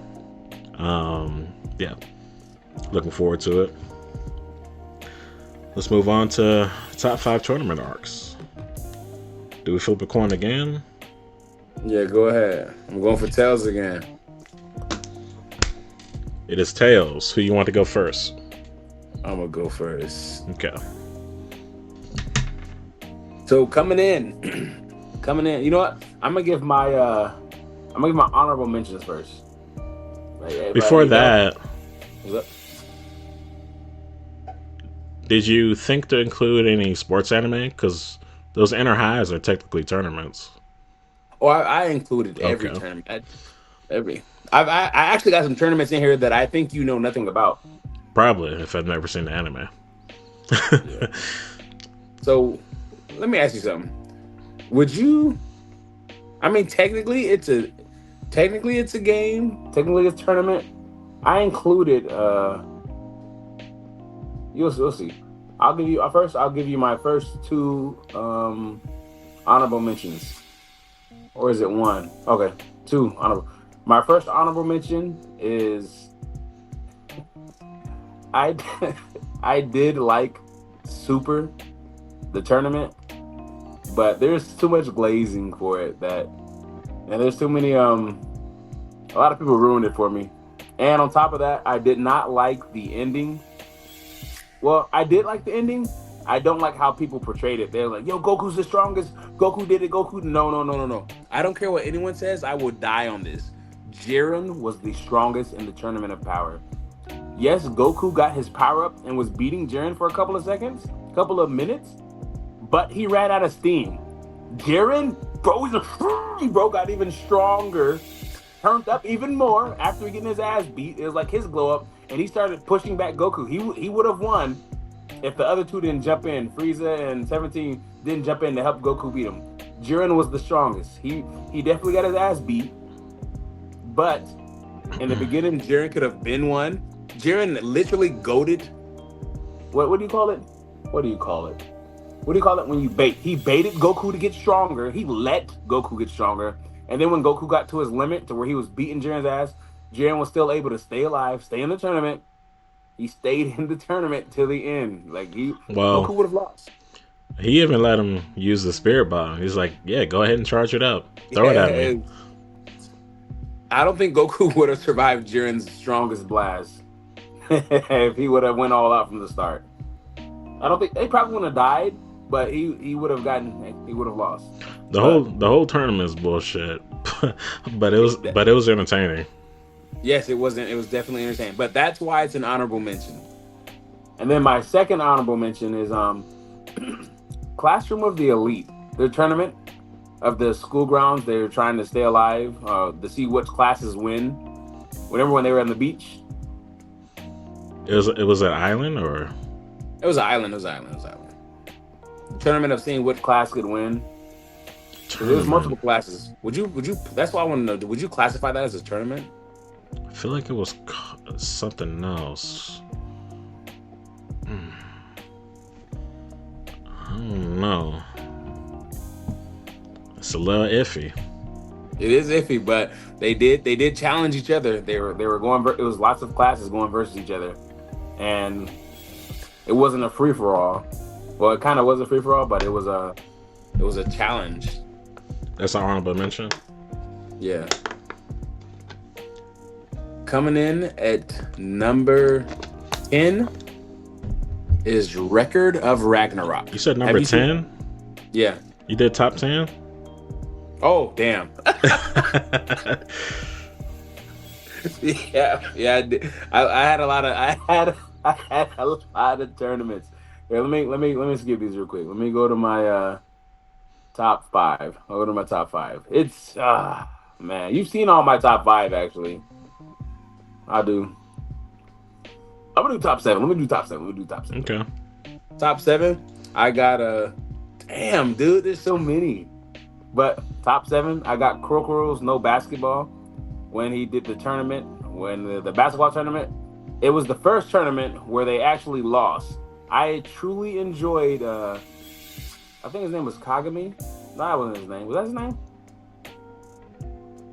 S1: Yeah, looking forward to it. Let's move on to top 5 tournament arcs. Do we flip a coin again?
S2: Yeah, go ahead. I'm going for tails again.
S1: It is tails. Who you want to go first?
S2: I'm gonna go first.
S1: Okay.
S2: So coming in, coming in. You know what? I'm gonna give my honorable mentions first.
S1: Before
S2: You down?
S1: that,
S2: What's up?
S1: did you think to include any sports anime? Because those inner highs are technically tournaments.
S2: Oh, I included every
S1: Okay.
S2: tournament. Every. I actually got some tournaments in here that I think you know nothing about.
S1: Probably if I've never seen the anime.
S2: Yeah. So let me ask you something. Would you? I mean, technically it's a game. Technically it's a tournament. I included. You'll see. I'll give you first. I'll give you my first two honorable mentions, or is it one? Okay, two honorable. My first honorable mention is I I did like Super the tournament, but there's too much glazing for it and there's too many a lot of people ruined it for me. And on top of that, I did not like the ending. Well, I did like the ending. I don't like how people portrayed it. They're like, "Yo, Goku's the strongest. Goku did it. Goku." No, no, no, no, no. I don't care what anyone says. I will die on this. Jiren was the strongest in the Tournament of Power. Yes, Goku got his power up and was beating Jiren for a couple of seconds, couple of minutes, but he ran out of steam. Jiren, bro, bro got even stronger, turned up even more after getting his ass beat. It was like his glow up, and he started pushing back Goku. He would have won if the other two didn't jump in. Frieza and 17 didn't jump in to help Goku beat him. Jiren was the strongest. He definitely got his ass beat, but in the beginning, Jiren could have been one. Jiren literally goaded. What do you call it? What do you call it? What do you call it when you bait? He baited Goku to get stronger. He let Goku get stronger. And then when Goku got to his limit to where he was beating Jiren's ass, Jiren was still able to stay alive, stay in the tournament. He stayed in the tournament till the end. Like
S1: Well,
S2: Goku would have lost.
S1: he even let him use the spirit bomb. He's like, "Yeah, go ahead and charge it up. Throw it at me."
S2: Yeah, I don't think Goku would have survived Jiren's strongest blast if he would have went all out from the start. I don't think they probably wouldn't have died, but he would have lost. But
S1: The whole tournament is bullshit, but it was entertaining.
S2: yes, it wasn't. It was definitely entertaining. But that's why it's an honorable mention. And then my second honorable mention is Classroom of the Elite, the tournament of the school grounds. They're trying to stay alive to see which classes win. Whenever when they were on the beach,
S1: It was an island or
S2: it was an island. It was an island. It was an island. The tournament of seeing which class could win. There was
S1: tournament.
S2: multiple classes. Would you? That's why I want to know. Would you classify that as a tournament?
S1: I feel like it was something else. I don't know. It's a little iffy.
S2: It is iffy, but they did challenge each other. They were going. It was lots of classes going versus each other, and it wasn't a free for all. Well, it kind of was a free for all, but it was a challenge.
S1: That's an honorable mention.
S2: Yeah. Coming in at number 10 is Record of Ragnarok.
S1: You said
S2: Have
S1: number
S2: you seen-
S1: 10.
S2: Yeah.
S1: You did top 10.
S2: Oh, damn. Yeah, yeah. I had a lot of I had a lot of tournaments. Here, let me skip these real quick. Let me go to my top five. I'll go to my top five. It's man, you've seen all my top five actually. I do. I'm gonna do top seven. Let me do top seven. Let me do top seven.
S1: Okay.
S2: Top seven. I got a damn dude. There's so many. But top seven, I got Krokor's No Basketball when he did the tournament, when the basketball tournament. It was the first tournament where they actually lost. I truly enjoyed. I think his name was Kagami. No, that wasn't his name. Was that his name?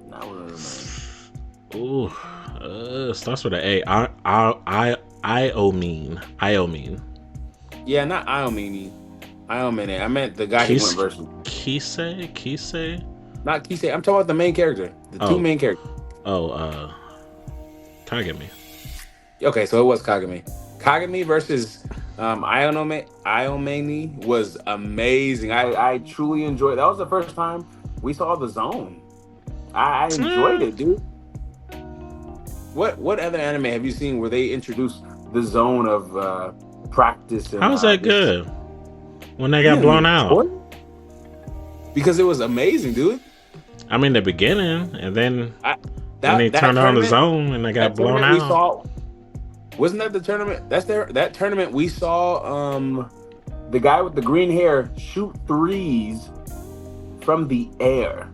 S2: No, that wasn't his name.
S1: Ooh, starts with an A. Iomine.
S2: Yeah, not Iomini. I meant the guy who went versus.
S1: Kise.
S2: Not Kisei. I'm talking about the main character. The two
S1: Oh,
S2: main characters.
S1: oh, Kagami.
S2: Okay, so it was Kagami. Kagami versus Iomani was amazing. I truly enjoyed. That was the first time we saw the zone. I enjoyed
S1: Eh,
S2: it, dude. What other anime have you seen where they introduced the zone of practice and
S1: how's that
S2: this?
S1: good? When they
S2: You
S1: got blown
S2: didn't
S1: out.
S2: enjoy it? Because it was amazing, dude.
S1: I mean, the beginning, and then
S2: I,
S1: when they
S2: that
S1: turned on the
S2: tournament,
S1: zone and they got
S2: that
S1: blown
S2: tournament we
S1: out.
S2: saw. Wasn't that the tournament? That tournament we saw the guy with the green hair shoot threes from the air.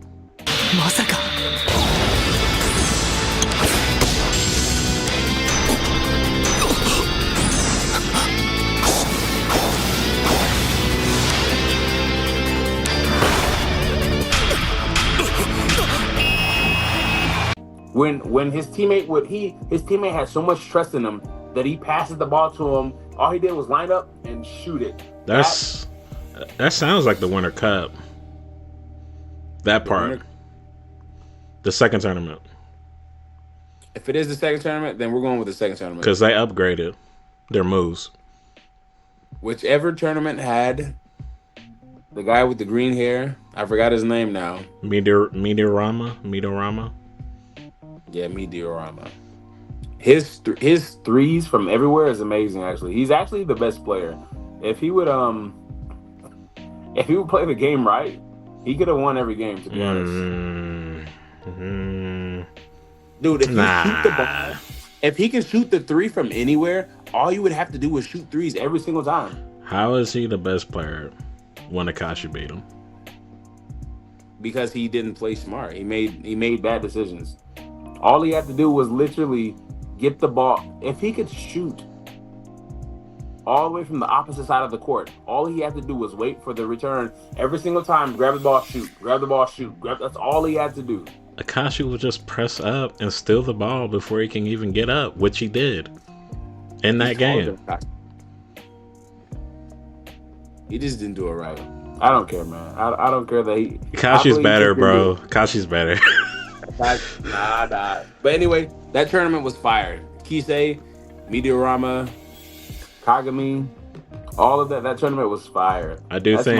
S2: When his teammate had so much trust in him that he passes the ball to him. All he did was line up and shoot it.
S1: That sounds like the Winter Cup. That part. The second tournament.
S2: If it is the second tournament, then we're going with the second tournament.
S1: Because they upgraded their moves.
S2: Whichever tournament had the guy with the green hair, I forgot his name now.
S1: Meteorama.
S2: Yeah, Meteorama. His threes from everywhere is amazing. Actually, he's actually the best player. If he would play the game right, he could have won every game. To be honest, dude, if he can shoot the three from anywhere, all you would have to do is shoot threes every single time.
S1: How is he the best player when Akashi beat him?
S2: Because he didn't play smart. He made bad decisions. All he had to do was literally get the ball. If he could shoot all the way from the opposite side of the court, all he had to do was wait for the return every single time. Grab the ball, shoot. Grab the ball, shoot. That's all he had to do.
S1: Akashi will just press up and steal the ball before he can even get up, which he did in that game.
S2: He just didn't do it right. I don't care, man. I don't care that he.
S1: Akashi's better, bro. Akashi's better.
S2: Nah. But anyway, that tournament was fire. Kisei, Meteorama, Kagami, all of that. That tournament was fire.
S1: I do think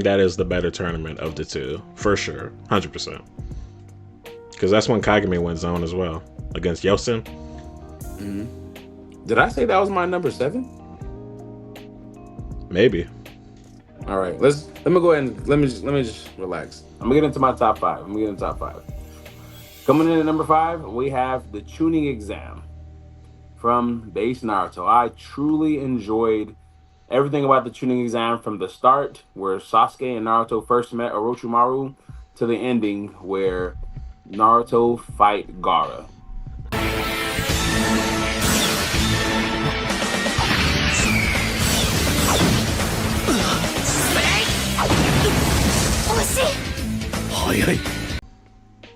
S1: that is the better tournament of the two, for sure, 100%. Because that's when Kagami went zone as well against Yosin.
S2: Mm-hmm. Did I say that was my number 7?
S1: Maybe.
S2: All right, let me go ahead and let me just relax. I'm gonna get into my top 5. Coming in at number 5, we have the tuning exam from base Naruto. I truly enjoyed everything about the tuning exam from the start, where Sasuke and Naruto first met Orochimaru, to the ending where Naruto fight Gaara.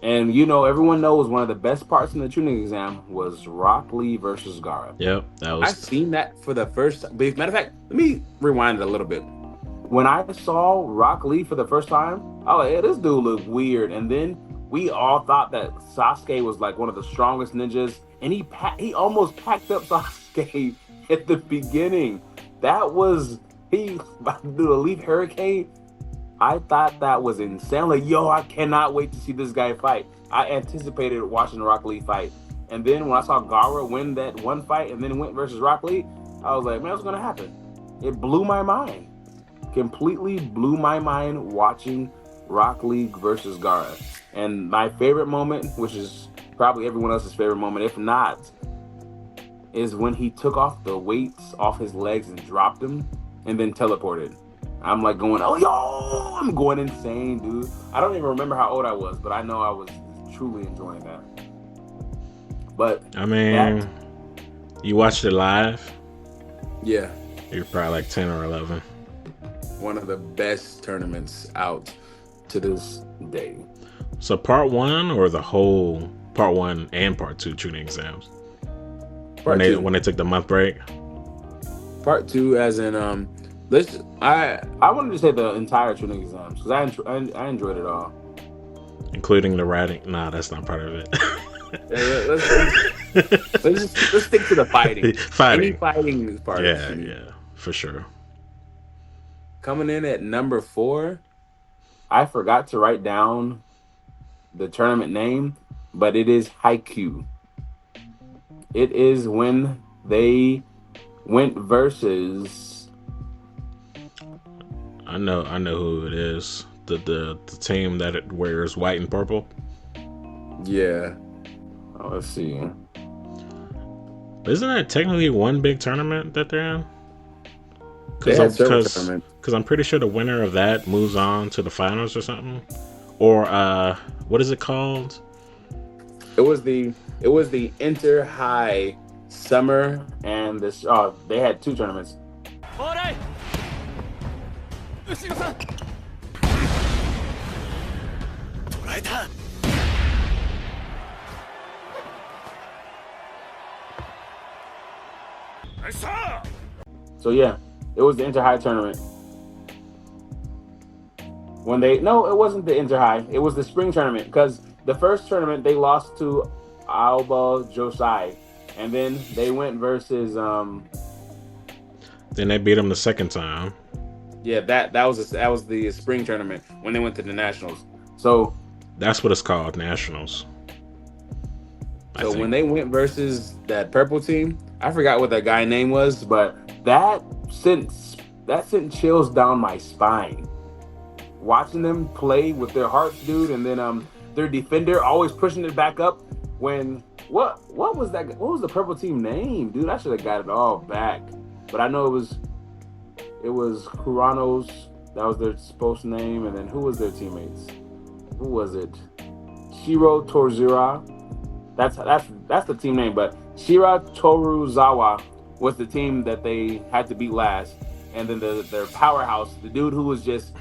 S2: And everyone knows one of the best parts in the tuning exam was Rock Lee versus Gaara.
S1: Yep, that was.
S2: I've seen that for the first time. Matter of fact, let me rewind it a little bit. When I saw Rock Lee for the first time, I was like, hey, this dude looked weird. And then we all thought that Sasuke was like one of the strongest ninjas, and he almost packed up Sasuke at the beginning. That was he about to do a leaf hurricane. I thought that was insane. Like, yo, I cannot wait to see this guy fight. I anticipated watching Rock Lee fight. And then when I saw Gaara win that one fight and then went versus Rock Lee, I was like, man, what's going to happen? It blew my mind. Completely blew my mind watching Rock Lee versus Gaara. And my favorite moment, which is probably everyone else's favorite moment, if not, is when he took off the weights off his legs and dropped them and then teleported. I'm like going, oh, yo, I'm going insane, dude. I don't even remember how old I was, but I know I was truly enjoying that. But
S1: I mean, you watched it live?
S2: Yeah.
S1: You're probably like 10 or 11.
S2: One of the best tournaments out to this day.
S1: So part 1 or the whole part 1 and part 2 tuning exams? When they took the month break?
S2: Part 2 as in Let's. I wanted to say the entire Tunic exams because I enjoyed it all.
S1: Including the writing. Nah, that's not part of
S2: Yeah, let's stick to the fighting.
S1: it.
S2: Any
S1: Fighting.
S2: fighting is part of the
S1: Yeah,
S2: Tunic.
S1: yeah, for sure.
S2: Coming in at number four, I forgot to write down the tournament name, but it is Haikyuu. It is when they went versus.
S1: I know who it is. The team that it wears white and purple.
S2: Yeah. Oh, let's see.
S1: Isn't that technically one big tournament that they're in?
S2: They
S1: Because
S2: had several
S1: because
S2: tournaments.
S1: because I'm pretty sure the winner of that moves on to the finals or something. Or what is it called?
S2: It was the Inter High Summer and this. Oh, they had two tournaments. So yeah, it was the Inter High tournament. When they no, it wasn't the Inter High. It was the spring tournament because the first tournament they lost to Alba Josai, and then they went versus
S1: Then they beat them the second time.
S2: yeah, that was the spring tournament when they went to the nationals. So
S1: That's what it's called, nationals. I
S2: so when
S1: think.
S2: they went versus that purple team, I forgot what that guy name was, but that sent that sent chills down my spine. Watching them play with their hearts, dude, and then their defender always pushing it back up. When what was that? What was the purple team name, dude? I should have got it all back, but I know it was Kuranos. That was their supposed name, and then who was their teammates? Who was it? Shiro Torzura. That's the team name, but Shira Toruzawa was the team that they had to beat last, and then their powerhouse, the dude who was just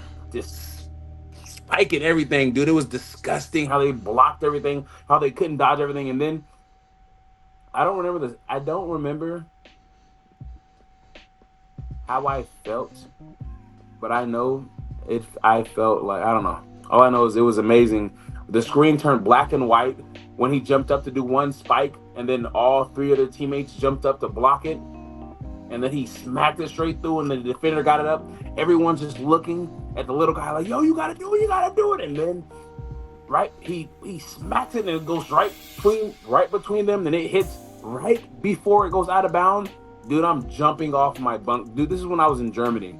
S2: spiking everything, dude. It was disgusting how they blocked everything, how they couldn't dodge everything, and then I don't remember this. I don't remember how I felt, but I know it. I felt like I don't know. All I know is it was amazing. The screen turned black and white when he jumped up to do one spike, and then all three of their teammates jumped up to block it, and then he smacked it straight through, and the defender got it up. Everyone's just looking at the little guy like, "Yo, you gotta do it, you gotta do it!" And then right, he smacks it, and it goes right between them, and it hits right before it goes out of bounds. Dude, I'm jumping off my bunk. Dude, this is when I was in Germany.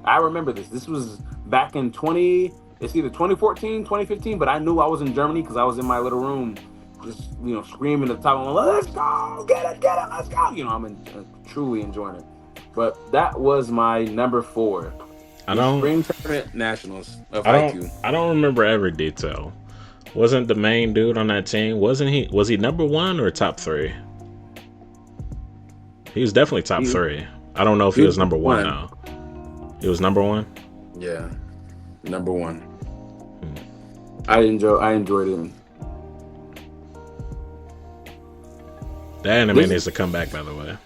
S2: I remember this. This was back in it's either 2014, 2015, but I knew I was in Germany because I was in my little room just, screaming at the top. I'm like, let's go, get it, let's go. Truly enjoying it. But that was my number four.
S1: I
S2: The
S1: don't.
S2: Spring Tournament Nationals of
S1: I don't.
S2: IQ.
S1: I don't remember every detail. Wasn't the main dude on that team? Wasn't he? Was he number one or top three? He was definitely top
S2: He,
S1: three. I don't know if
S2: he
S1: he
S2: was
S1: was number one
S2: one.
S1: though. He was number one.
S2: Yeah, number one.
S1: Hmm.
S2: I enjoyed it.
S1: That anime
S2: This
S1: needs to come back, by the way.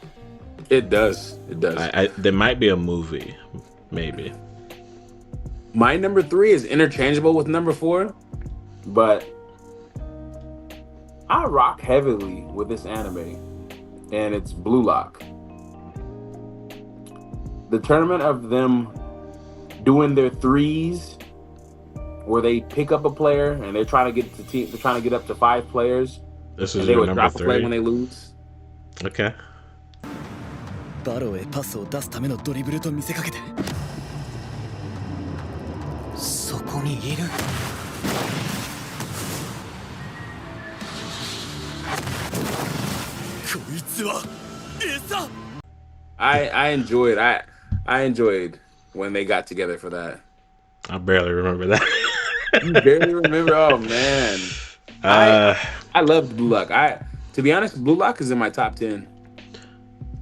S2: it does. It does.
S1: There might be a movie, maybe.
S2: My number three is interchangeable with number four, but I rock heavily with this anime, and it's Blue Lock. The tournament of them doing their threes, where they pick up a player and they're trying to get to team. They're trying to get up to five players,
S1: This
S2: and
S1: is
S2: they
S1: your
S2: would
S1: number
S2: drop a play when
S1: three.
S2: they lose.
S1: Okay.
S3: バロへパスを出すためのドリブルと見せかけてそこにいるこいつは餌
S2: I enjoyed when they got together for that.
S1: I barely remember that.
S2: You barely remember? Oh man, I
S1: uh,
S2: I loved Blue Lock. To be honest, Blue Lock is in my top 10.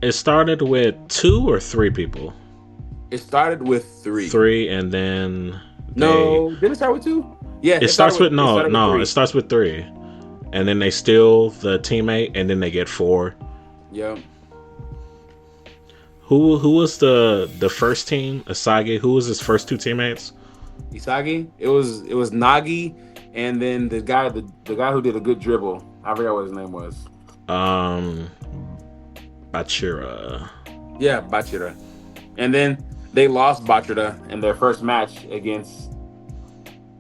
S1: it started with 2 or 3 people.
S2: It started with three.
S1: 3, and then
S2: No, did it start with two? Yeah,
S1: it starts with
S2: it started with three.
S1: it starts with 3, and then they steal the teammate, and then they get 4.
S2: Yeah.
S1: Who was the first team? Asagi. Who was his first two teammates?
S2: Isagi. It was Nagi, and then the guy who did a good dribble. I forgot what his name was.
S1: Um, Bachira.
S2: Yeah, Bachira. And then they lost Bachira in their first match against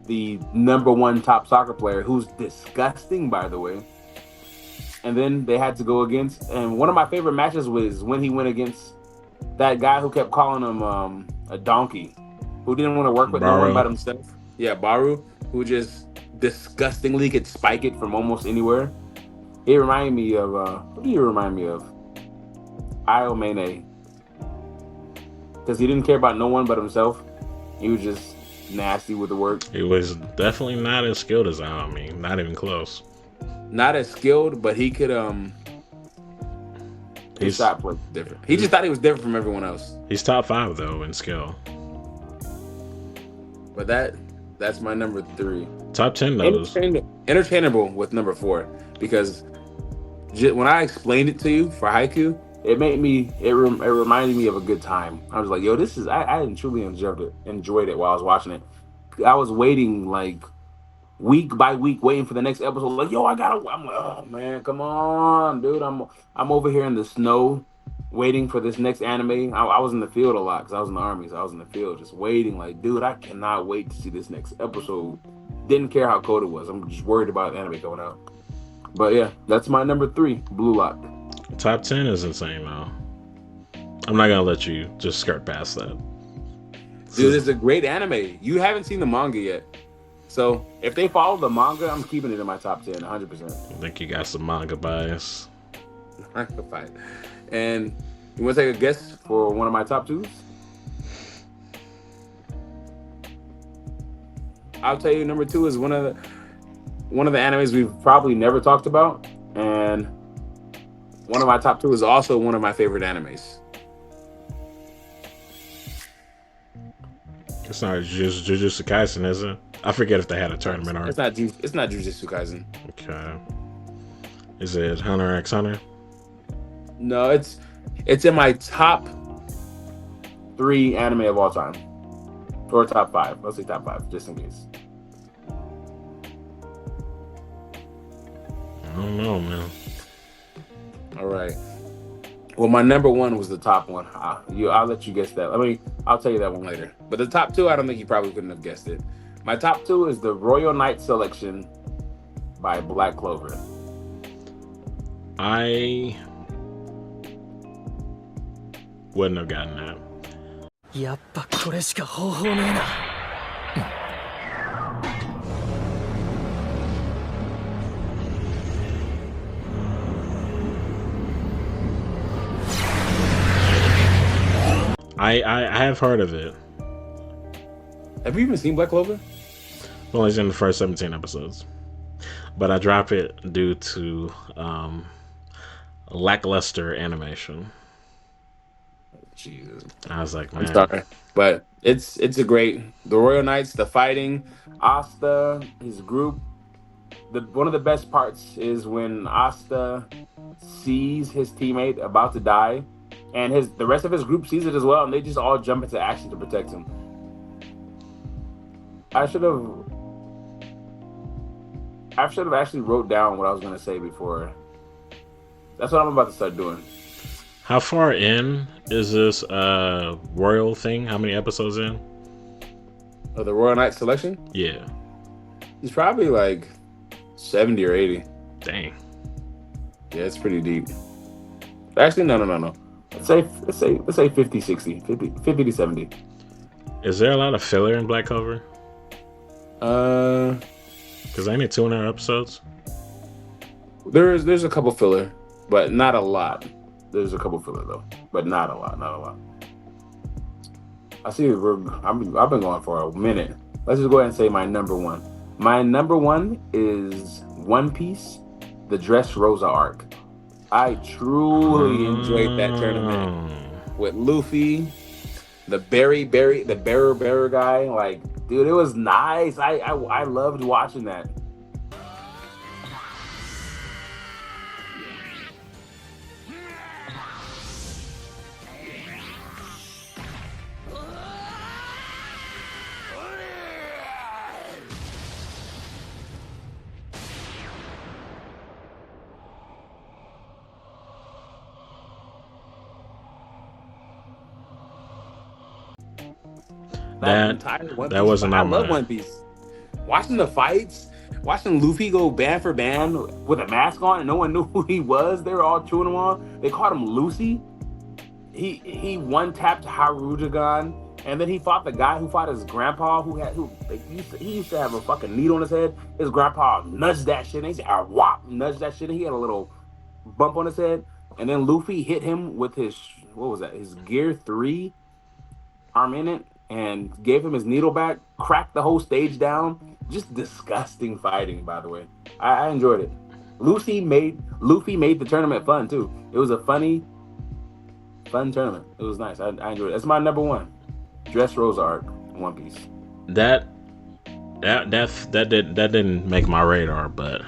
S2: the number one top soccer player, who's disgusting, by the way. And then they had to go against, and one of my favorite matches was when he went against that guy who kept calling him a donkey, who didn't want to work with no one but himself. Yeah, Baru, who just disgustingly could spike it from almost anywhere. It reminded me of what do you remind me of? Io Mane, because he didn't care about no one but himself. He was just nasty with the work.
S1: He was definitely not as skilled as I mean, not even close.
S2: Not as skilled, but he could his shot was different. He just thought he was different from everyone else.
S1: He's top 5 though in skill.
S2: But that's my number 3.
S1: Top 10 knows.
S2: Interchangeable with number 4, because when I explained it to you for Haiku, it reminded me of a good time. I was like, yo, this is I truly enjoyed it while I was watching it. I was waiting like week by week, waiting for the next episode. Like, yo, I'm like, oh man, come on, dude. I'm over here in the snow waiting for this next anime. I was in the field a lot because I was in the army, so I was in the field just waiting. Like, dude, I cannot wait to see this next episode. Didn't care how cold it was. I'm just worried about the anime coming out. But yeah, that's my number 3, Blue Lock.
S1: Top 10 is insane though. I'm not gonna let you just skirt past that.
S2: Dude, it's a great anime. You haven't seen the manga yet. So if they follow the manga, I'm keeping it in my top 10, 100%.
S1: I think you got some manga bias.
S2: Fine. And you want to take a guess for one of my top 2s? I'll tell you, number 2 is one of the animes we've probably never talked about, and one of my top 2 is also one of my favorite animes.
S1: It's not Jujutsu Kaisen, is it? I forget if they had a tournament arc.
S2: It's not Jujutsu Kaisen.
S1: Okay. Is it Hunter x Hunter?
S2: No, it's in my top 3 anime of all time, or top 5. Let's say top 5, just in case.
S1: I don't know, man.
S2: All right. Well, my number 1 was the top one. I'll let you guess that. I'll tell you that one later. But the top 2, I don't think you probably couldn't have guessed it. My top 2 is the Royal Knight Selection by Black Clover.
S1: I wouldn't have gotten that.
S3: やっぱこれしか方法ねえな。
S1: I have heard of it.
S2: Have you even seen Black Clover?
S1: I've only seen the first 17 episodes. But I drop it due to lackluster animation.
S2: Jesus.
S1: I was like, man.
S2: I'm sorry. But it's a great, the Royal Knights, the fighting, Asta, his group. One of the best parts is when Asta sees his teammate about to die, and the rest of his group sees it as well, and they just all jump into action to protect him. I should have actually wrote down what I was going to say before. That's what I'm about to start doing.
S1: How far in is this royal thing? How many episodes in?
S2: Oh, the Royal Knight Selection?
S1: Yeah.
S2: He's probably like 70 or 80.
S1: Dang.
S2: Yeah, it's pretty deep. Actually, no. Let's say 50, 60, 50 to 70.
S1: Is there a lot of filler in Black Clover? Because ain't it 200 episodes?
S2: There's a couple filler, but not a lot. There's a couple filler though, but not a lot. I see. I've been going for a minute. Let's just go ahead and say my number 1. My number 1 is One Piece, the Dressrosa arc. I truly enjoyed that tournament with Luffy, the bearer guy. Like, dude, it was nice. I loved watching that. That
S1: That
S2: entire One
S1: that
S2: Piece.
S1: wasn't
S2: I
S1: on
S2: love
S1: mine.
S2: One Piece. Watching the fights, watching Luffy go band for band with a mask on, and no one knew who he was. They were all chewing him on. They called him Lucy. He one tapped Harujagan, and then he fought the guy who fought his grandpa, he used to have a fucking needle on his head. His grandpa nudged that shit, and he said, "Whop!" Nudged that shit, and he had a little bump on his head. And then Luffy hit him with his what was that? His Gear 3 arm in it, and gave him his needle back. Cracked the whole stage down. Just disgusting fighting, by the way. I enjoyed it. Luffy made the tournament fun too. It was a fun tournament. It was nice. I enjoyed it. That's my number one. Dressrosa arc, One Piece.
S1: That didn't make my radar, but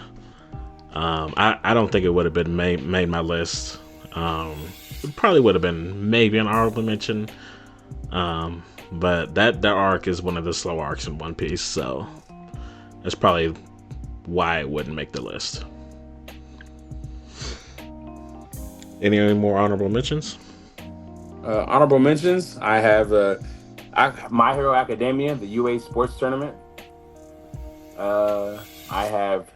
S1: I don't think it would have been made my list. It probably would have been maybe an honorable mention. But that arc is one of the slow arcs in One Piece, so that's probably why it wouldn't make the list. Any more honorable mentions?
S2: Honorable mentions. I have My Hero Academia, the UA Sports Tournament. I have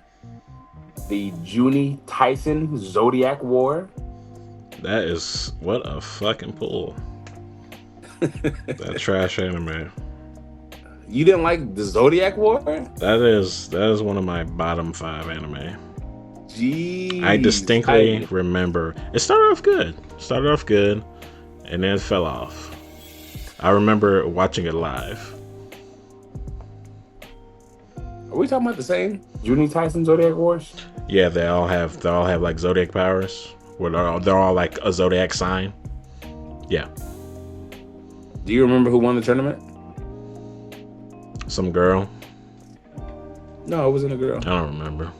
S2: the Junie Tyson Zodiac War.
S1: That is what a fucking pull. That trash anime.
S2: You didn't like the Zodiac War?
S1: That is one of my bottom 5 anime.
S2: Jeez.
S1: I distinctly remember it started off good, and then it fell off. I remember watching it live.
S2: Are we talking about the same Junie Tyson Zodiac Wars?
S1: Yeah, they all have like zodiac powers, where they're all like a zodiac sign. Yeah.
S2: Do you remember who won the tournament?
S1: Some girl.
S2: No, it wasn't a girl.
S1: I don't remember.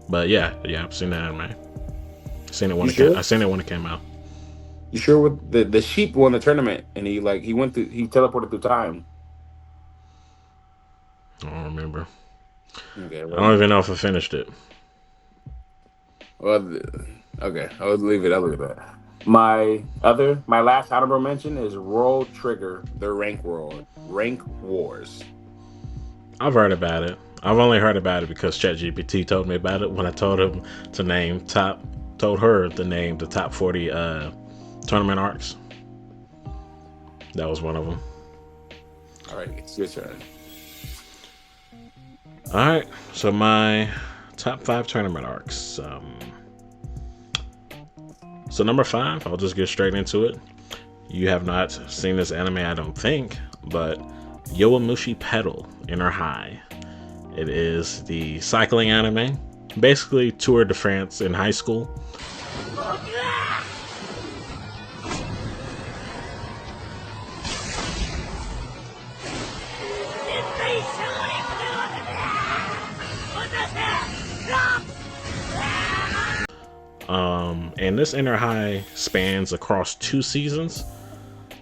S1: But yeah, I've seen that anime. I seen it when it came out.
S2: You sure? With the sheep won the tournament, and he teleported through time.
S1: I don't remember.
S2: Okay,
S1: I don't even know if I finished it.
S2: Well, okay, I'll leave it. I'll leave it. My last honorable mention is World Trigger, the Rank Wars.
S1: I've heard about it. I've only heard about it because ChatGPT told me about it when I told her to name the top 40 tournament arcs. That was one of them.
S2: All right, it's your turn.
S1: All right, so my top 5 tournament arcs. So number 5, I'll just get straight into it. You have not seen this anime, I don't think, but Yowamushi Pedal Inner High. It is the cycling anime, basically Tour de France in high school. And this Inner High spans across 2 seasons,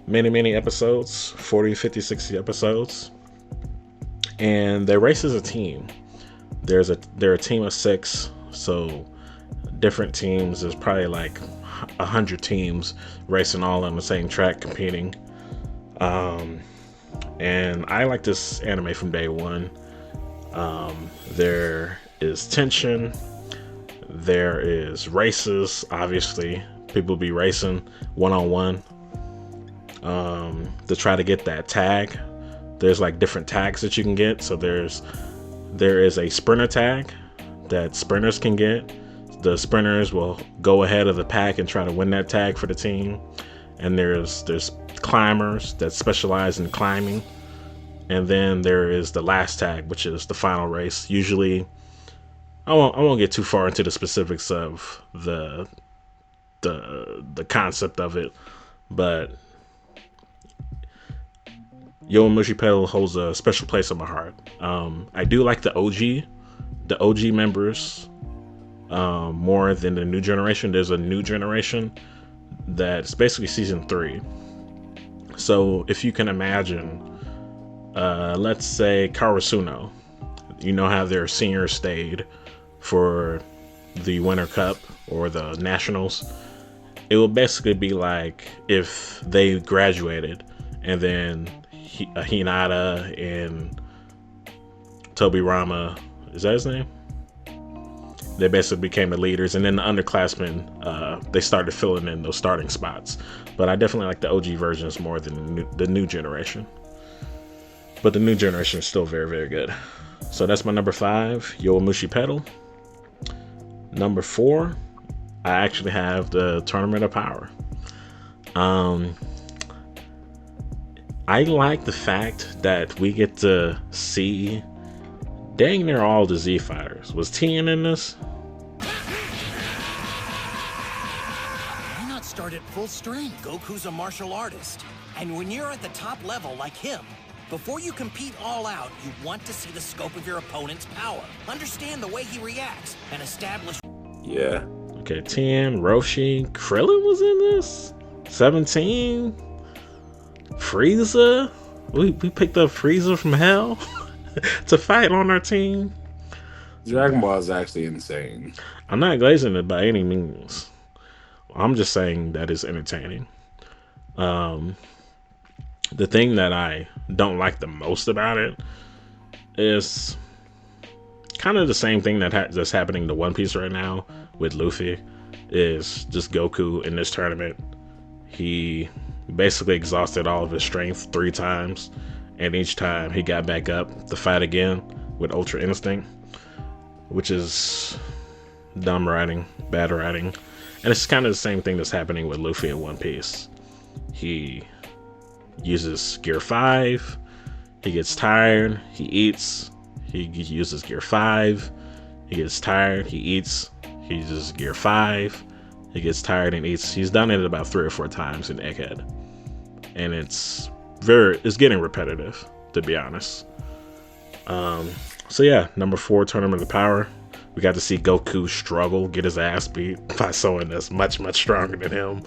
S1: many episodes, 40, 50, 60 episodes. And they race as a team. They're a team of 6, so different teams. There's probably like 100 teams racing all on the same track competing. And I like this anime from day one. There is tension. There is races. Obviously, people be racing one-on-one to try to get that tag. There's like different tags that you can get. So there is a sprinter tag that sprinters can get. The sprinters will go ahead of the pack and try to win that tag for the team. And there's climbers that specialize in climbing. And then there is the last tag, which is the final race. Usually, I won't get too far into the specifics of the concept of it, but Yowamushi Pedal holds a special place in my heart. I do like the OG members more than the new generation. There's a new generation that's basically season 3. So if you can imagine, let's say Karasuno, you know how their seniors stayed for the Winter Cup or the Nationals. It will basically be like if they graduated and then Hinata and Tobirama. Is that his name? They basically became the leaders, and then the underclassmen, they started filling in those starting spots. But I definitely like the OG versions more than the new generation. But the new generation is still very, very good. So that's my number 5, Yowamushi Pedal. Number 4, I actually have the Tournament of Power. I like the fact that we get to see dang near all the Z fighters. Was Tien in this?
S4: Why not start at full strength? Goku's a martial artist. And when you're at the top level like him, before you compete all out, you want to see the scope of your opponent's power. Understand the way he reacts and establish...
S2: Yeah.
S1: Okay, 10, Roshi, Krillin was in this? 17, Frieza? We picked up Frieza from hell to fight on our team.
S2: Dragon Ball is actually insane.
S1: I'm not glazing it by any means. I'm just saying that it's entertaining. The thing that I don't like the most about it is kind of the same thing that's happening to One Piece right now with Luffy. Is just Goku in this tournament. He basically exhausted all of his strength 3 times, and each time he got back up to fight again with Ultra Instinct, which is dumb writing, bad writing. And it's kind of the same thing that's happening with Luffy in One Piece. He uses Gear 5, he gets tired, he eats, he uses Gear 5, he gets tired, he eats, he uses Gear 5, he gets tired and eats. He's done it about 3 or 4 times in Egghead. And it's getting repetitive, to be honest. So yeah, number 4, Tournament of Power. We got to see Goku struggle, get his ass beat by someone that's much, much stronger than him.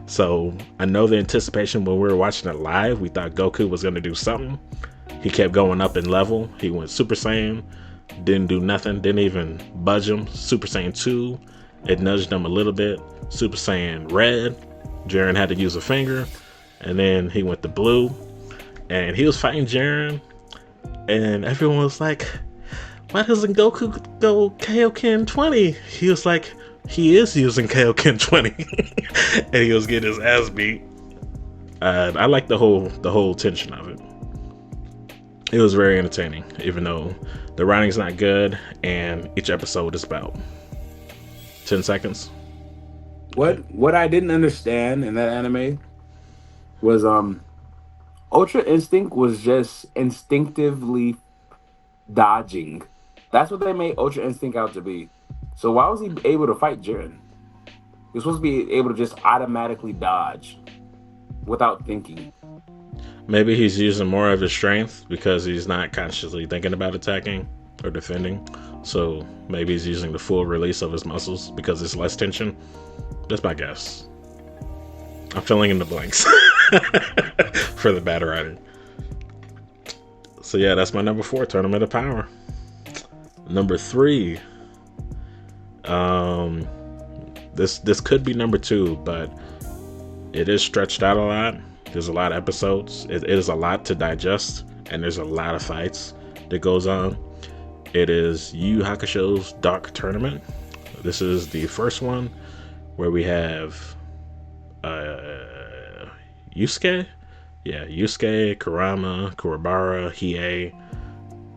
S1: So I know the anticipation when we were watching it live, we thought Goku was going to do something. He kept going up in level. He went Super Saiyan, didn't do nothing, didn't even budge him. Super Saiyan 2, it nudged him a little bit. Super Saiyan Red, Jiren had to use a finger. And then he went to Blue, and he was fighting Jiren. And everyone was like, why doesn't Goku go Kaioken 20? He was like, he is using Kaioken 20. And he was getting his ass beat. I like the whole tension of it. It was very entertaining, even though the writing's not good, and each episode is about 10 seconds.
S2: What I didn't understand in that anime was Ultra Instinct was just instinctively dodging. That's what they made Ultra Instinct out to be. So why was he able to fight Jiren? He was supposed to be able to just automatically dodge without thinking.
S1: Maybe he's using more of his strength because he's not consciously thinking about attacking or defending. So maybe he's using the full release of his muscles because it's less tension. That's my guess. I'm filling in the blanks for the bad writing. So yeah, that's my number 4, Tournament of Power. Number 3. This could be number 2, but it is stretched out a lot. There's a lot of episodes. It is a lot to digest, and there's a lot of fights that goes on. It is Yu Yu Hakusho's Dark Tournament. This is the first one where we have Yusuke? Yeah, Yusuke, Kurama, Kurabara, Hiei,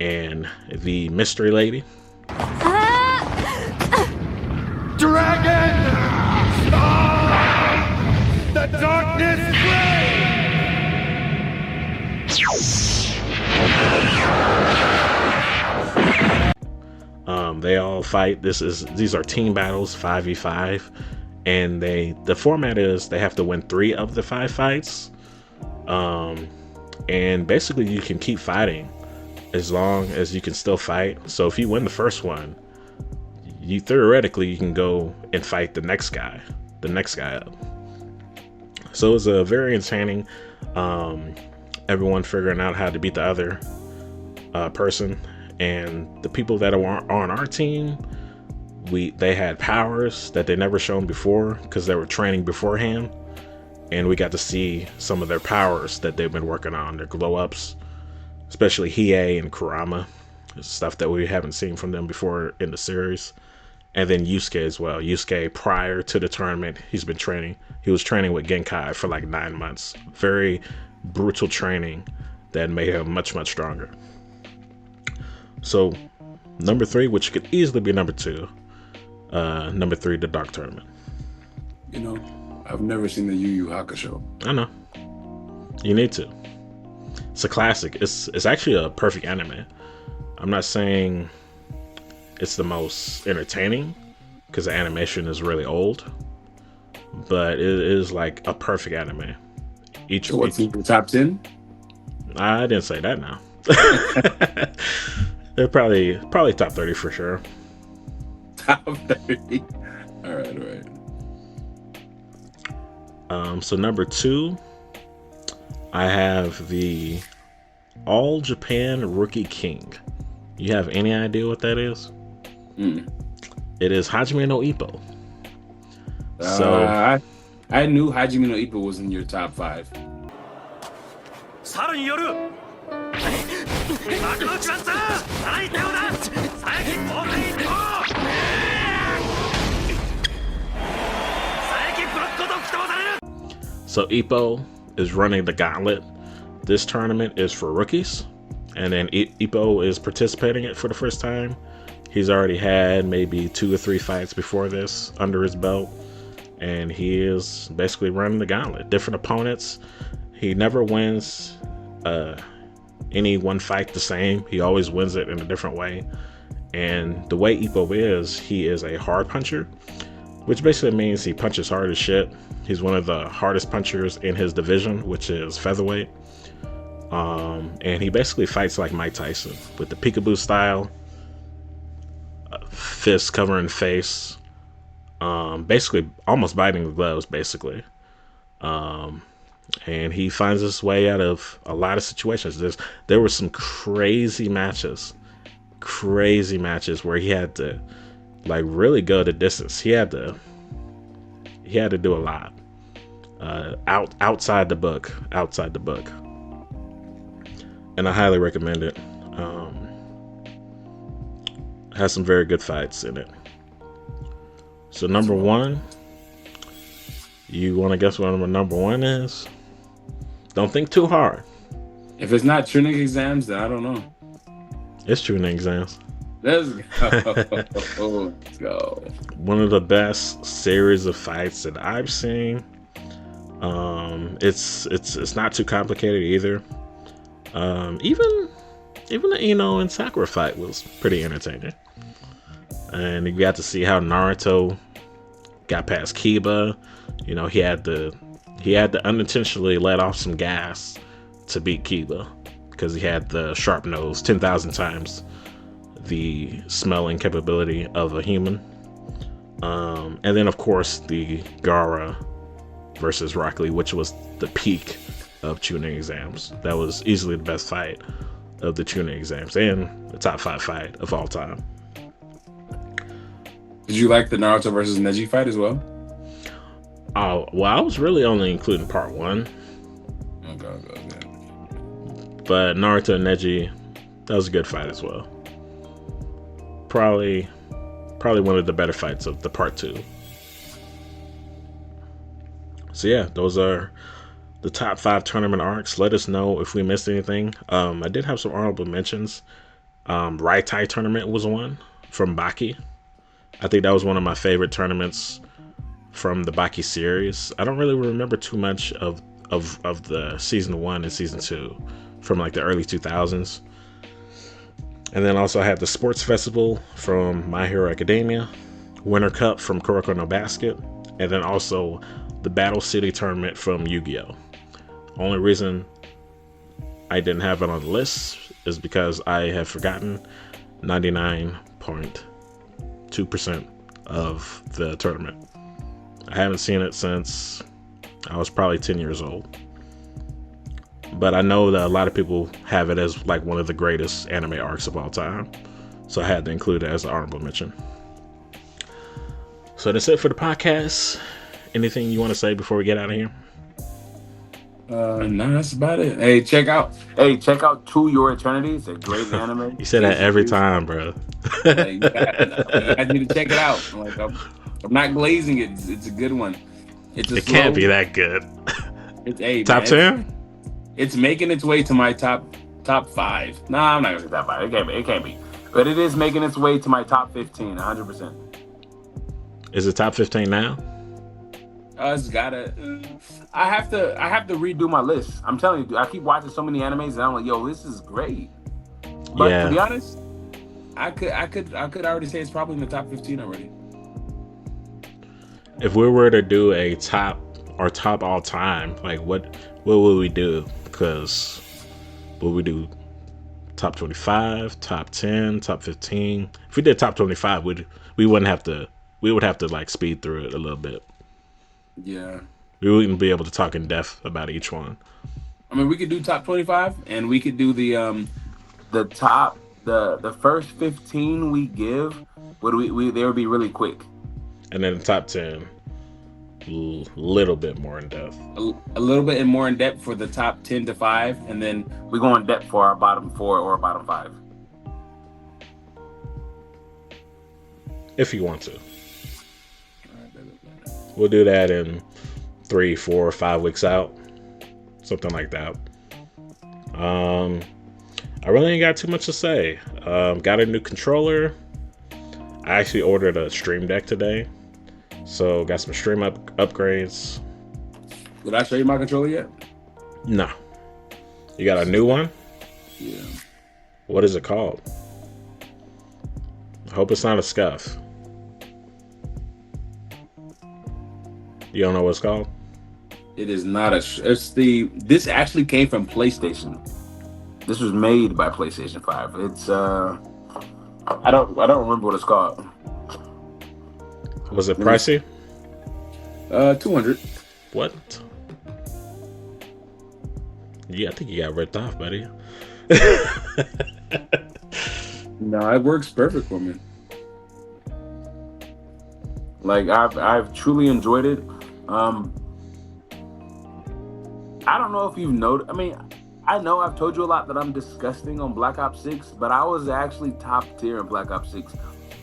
S1: and the Mystery Lady.
S5: Dragon! The darkness
S1: They all fight. These are team battles, 5v5, and the format is they have to win 3 of the 5 fights. And basically you can keep fighting as long as you can still fight. So if you win the first one, you can go and fight the next guy up. So it's a very entertaining. Everyone figuring out how to beat the other person, and the people that are on our team, they had powers that they never shown before because they were training beforehand. and we got to see some of their powers that they've been working on, their glow ups, especially Hiei and Kurama, stuff that we haven't seen from them before in the series. And then Yusuke as well. Yusuke, prior to the tournament, he's been training. He was training with Genkai for like 9 months. Very brutal training that made him much, much stronger. So, number 3, which could easily be number 2. Number 3, the Dark Tournament.
S2: You know, I've never seen the Yu Yu Hakusho.
S1: I know. You need to. It's a classic. It's actually a perfect anime. I'm not saying it's the most entertaining because the animation is really old, but it is like a perfect anime.
S2: So what's in the top 10?
S1: I didn't say that now. They're probably top 30 for sure.
S2: Top 30. All right.
S1: So number 2, I have the All Japan Rookie King. You have any idea what that is? It is Hajime no Ippo. So
S2: I knew Hajime no Ippo was in your top 5.
S1: So Ippo is running the gauntlet. This tournament is for rookies, and then Ippo is participating in it for the first time. He's already had maybe 2 or 3 fights before this under his belt, and he is basically running the gauntlet. Different opponents. He never wins any one fight the same. He always wins it in a different way. And the way Ippo is, he is a hard puncher, which basically means he punches hard as shit. He's one of the hardest punchers in his division, which is featherweight. And he basically fights like Mike Tyson with the peekaboo style, fists covering face, basically almost biting the gloves, basically. And he finds his way out of a lot of situations. There were some crazy matches where he had to like really go the distance. He had to do a lot outside the book, and I highly recommend it. Has some very good fights in it. So number 1, you want to guess what number 1 is? Don't think too hard.
S2: If it's not Tunic Exams, then I don't know.
S1: It's Tunic Exams.
S2: Let's go. Let's go.
S1: One of the best series of fights that I've seen. It's not too complicated either. Even the Ino and Sakura fight was pretty entertaining. And you got to see how Naruto got past Kiba. You know, he had to unintentionally let off some gas to beat Kiba because he had the sharp nose 10,000 times the smelling capability of a human. And then of course the Gaara versus Rock Lee, which was the peak of Chunin Exams. That was easily the best fight of the Chunin Exams and the top 5 fight of all time.
S2: Did you like the Naruto versus Neji fight as well?
S1: Oh, well, I was really only including part 1.
S2: Okay.
S1: But Naruto and Neji, that was a good fight as well. Probably one of the better fights of the part 2. So yeah, those are the top 5 tournament arcs. Let us know if we missed anything. I did have some honorable mentions. Raitai tournament was one from Baki. I think that was one of my favorite tournaments from the Baki series. I don't really remember too much of the season 1 and season 2 from like the early 2000s. And then also I had the sports festival from My Hero Academia, Winter Cup from Kuroko no Basket, and then also the Battle City tournament from Yu-Gi-Oh! Only reason I didn't have it on the list is because I have forgotten 99.2% of the tournament. I haven't seen it since I was probably 10 years old. But I know that a lot of people have it as like one of the greatest anime arcs of all time. So I had to include it as an honorable mention. So that's it for the podcast. Anything you want to say before we get out of here?
S2: No, that's about it. Hey, check out To Your Eternity. It's a great anime.
S1: You say that every time, bro.
S2: Like you guys need to check it out. I'm not glazing it. It's a good one. It's a
S1: It
S2: slow.
S1: can't be that good.
S2: It's hey
S1: Top
S2: man.
S1: 10?
S2: It's making its way to my top 5. Nah, I'm not gonna say top 5. It can't be. But it is making its way to my top 15, 100%.
S1: Is it top 15 now?
S2: It's gotta. I have to redo my list. I'm telling you, I keep watching so many animes, and I'm like, yo, this is great. But
S1: Yeah.
S2: to be honest, I could already say it's probably in the top 15 already.
S1: If we were to do a top all time, like what would we do? Because would we do top 25, top 10, top 15? If we did top 25, we would have to like speed through it a little bit.
S2: Yeah.
S1: We wouldn't be able to talk in depth about each one.
S2: I mean, we could do top 25, and we could do the top the first 15 we give. They would be really quick.
S1: And then the top 10, little bit more in depth.
S2: A little bit more in depth for the top 10 to 5, and then we go in depth for our bottom 4 or bottom 5.
S1: If you want to. We'll do that in 3, 4, 5 weeks out. Something like that. I really ain't got too much to say. Got a new controller. I actually ordered a Stream Deck today. So got some stream upgrades.
S2: Did I show you my controller yet?
S1: No. You got a new one?
S2: Yeah.
S1: What is it called? I hope it's not a scuff. You don't know what it's called?
S2: It is not this actually came from PlayStation. This was made by PlayStation 5. It's I don't remember what it's called.
S1: Was it pricey?
S2: 200.
S1: What? Yeah, I think you got ripped off, buddy.
S2: No, it works perfect for me. Like I've truly enjoyed it. I don't know if you've noticed. I mean, I know I've told you a lot that I'm disgusting on Black Ops 6, but I was actually top tier in Black Ops 6.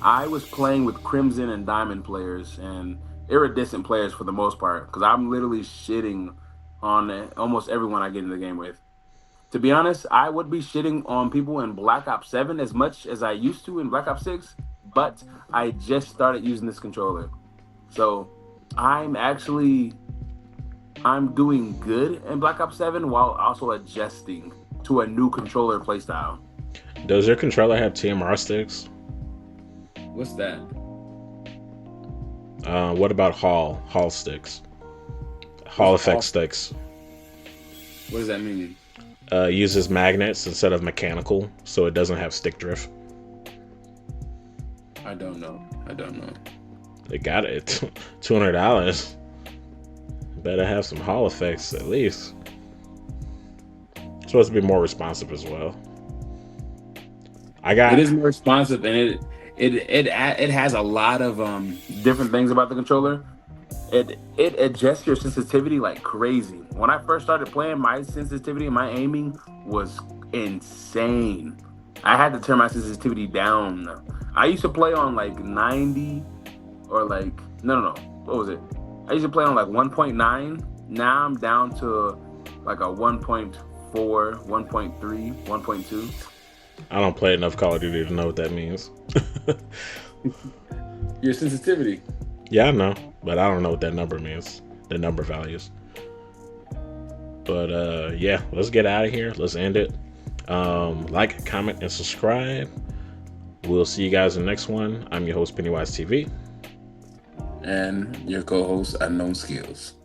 S2: I was playing with Crimson and Diamond players and iridescent players for the most part, because I'm literally shitting on almost everyone I get in the game with. To be honest, I would be shitting on people in Black Ops 7 as much as I used to in Black Ops 6, but I just started using this controller. So I'm doing good in Black Ops 7 while also adjusting to a new controller playstyle.
S1: Does your controller have TMR sticks?
S2: What's that?
S1: What about Hall sticks? Hall effect sticks.
S2: What does that mean?
S1: Uses magnets instead of mechanical, so it doesn't have stick drift.
S2: I don't know.
S1: They got it. $200. Better have some Hall effects at least. It's supposed to be more responsive as well. It is more responsive, and it has a lot of different things about the controller. It adjusts your sensitivity like crazy. When I first started playing, my sensitivity and my aiming was insane. I had to turn my sensitivity down. I used to play on like 90 or like no. What was it? I used to play on like 1.9. Now I'm down to like a 1.4, 1.3, 1.2. I don't play enough Call of Duty to know what that means.
S2: Your sensitivity.
S1: Yeah, I know, but I don't know what that number means. The number values. But yeah, let's get out of here. Let's end it. Like, comment, and subscribe. We'll see you guys in the next one. I'm your host, Pennywise TV.
S2: And your co-host, Unknown Skills.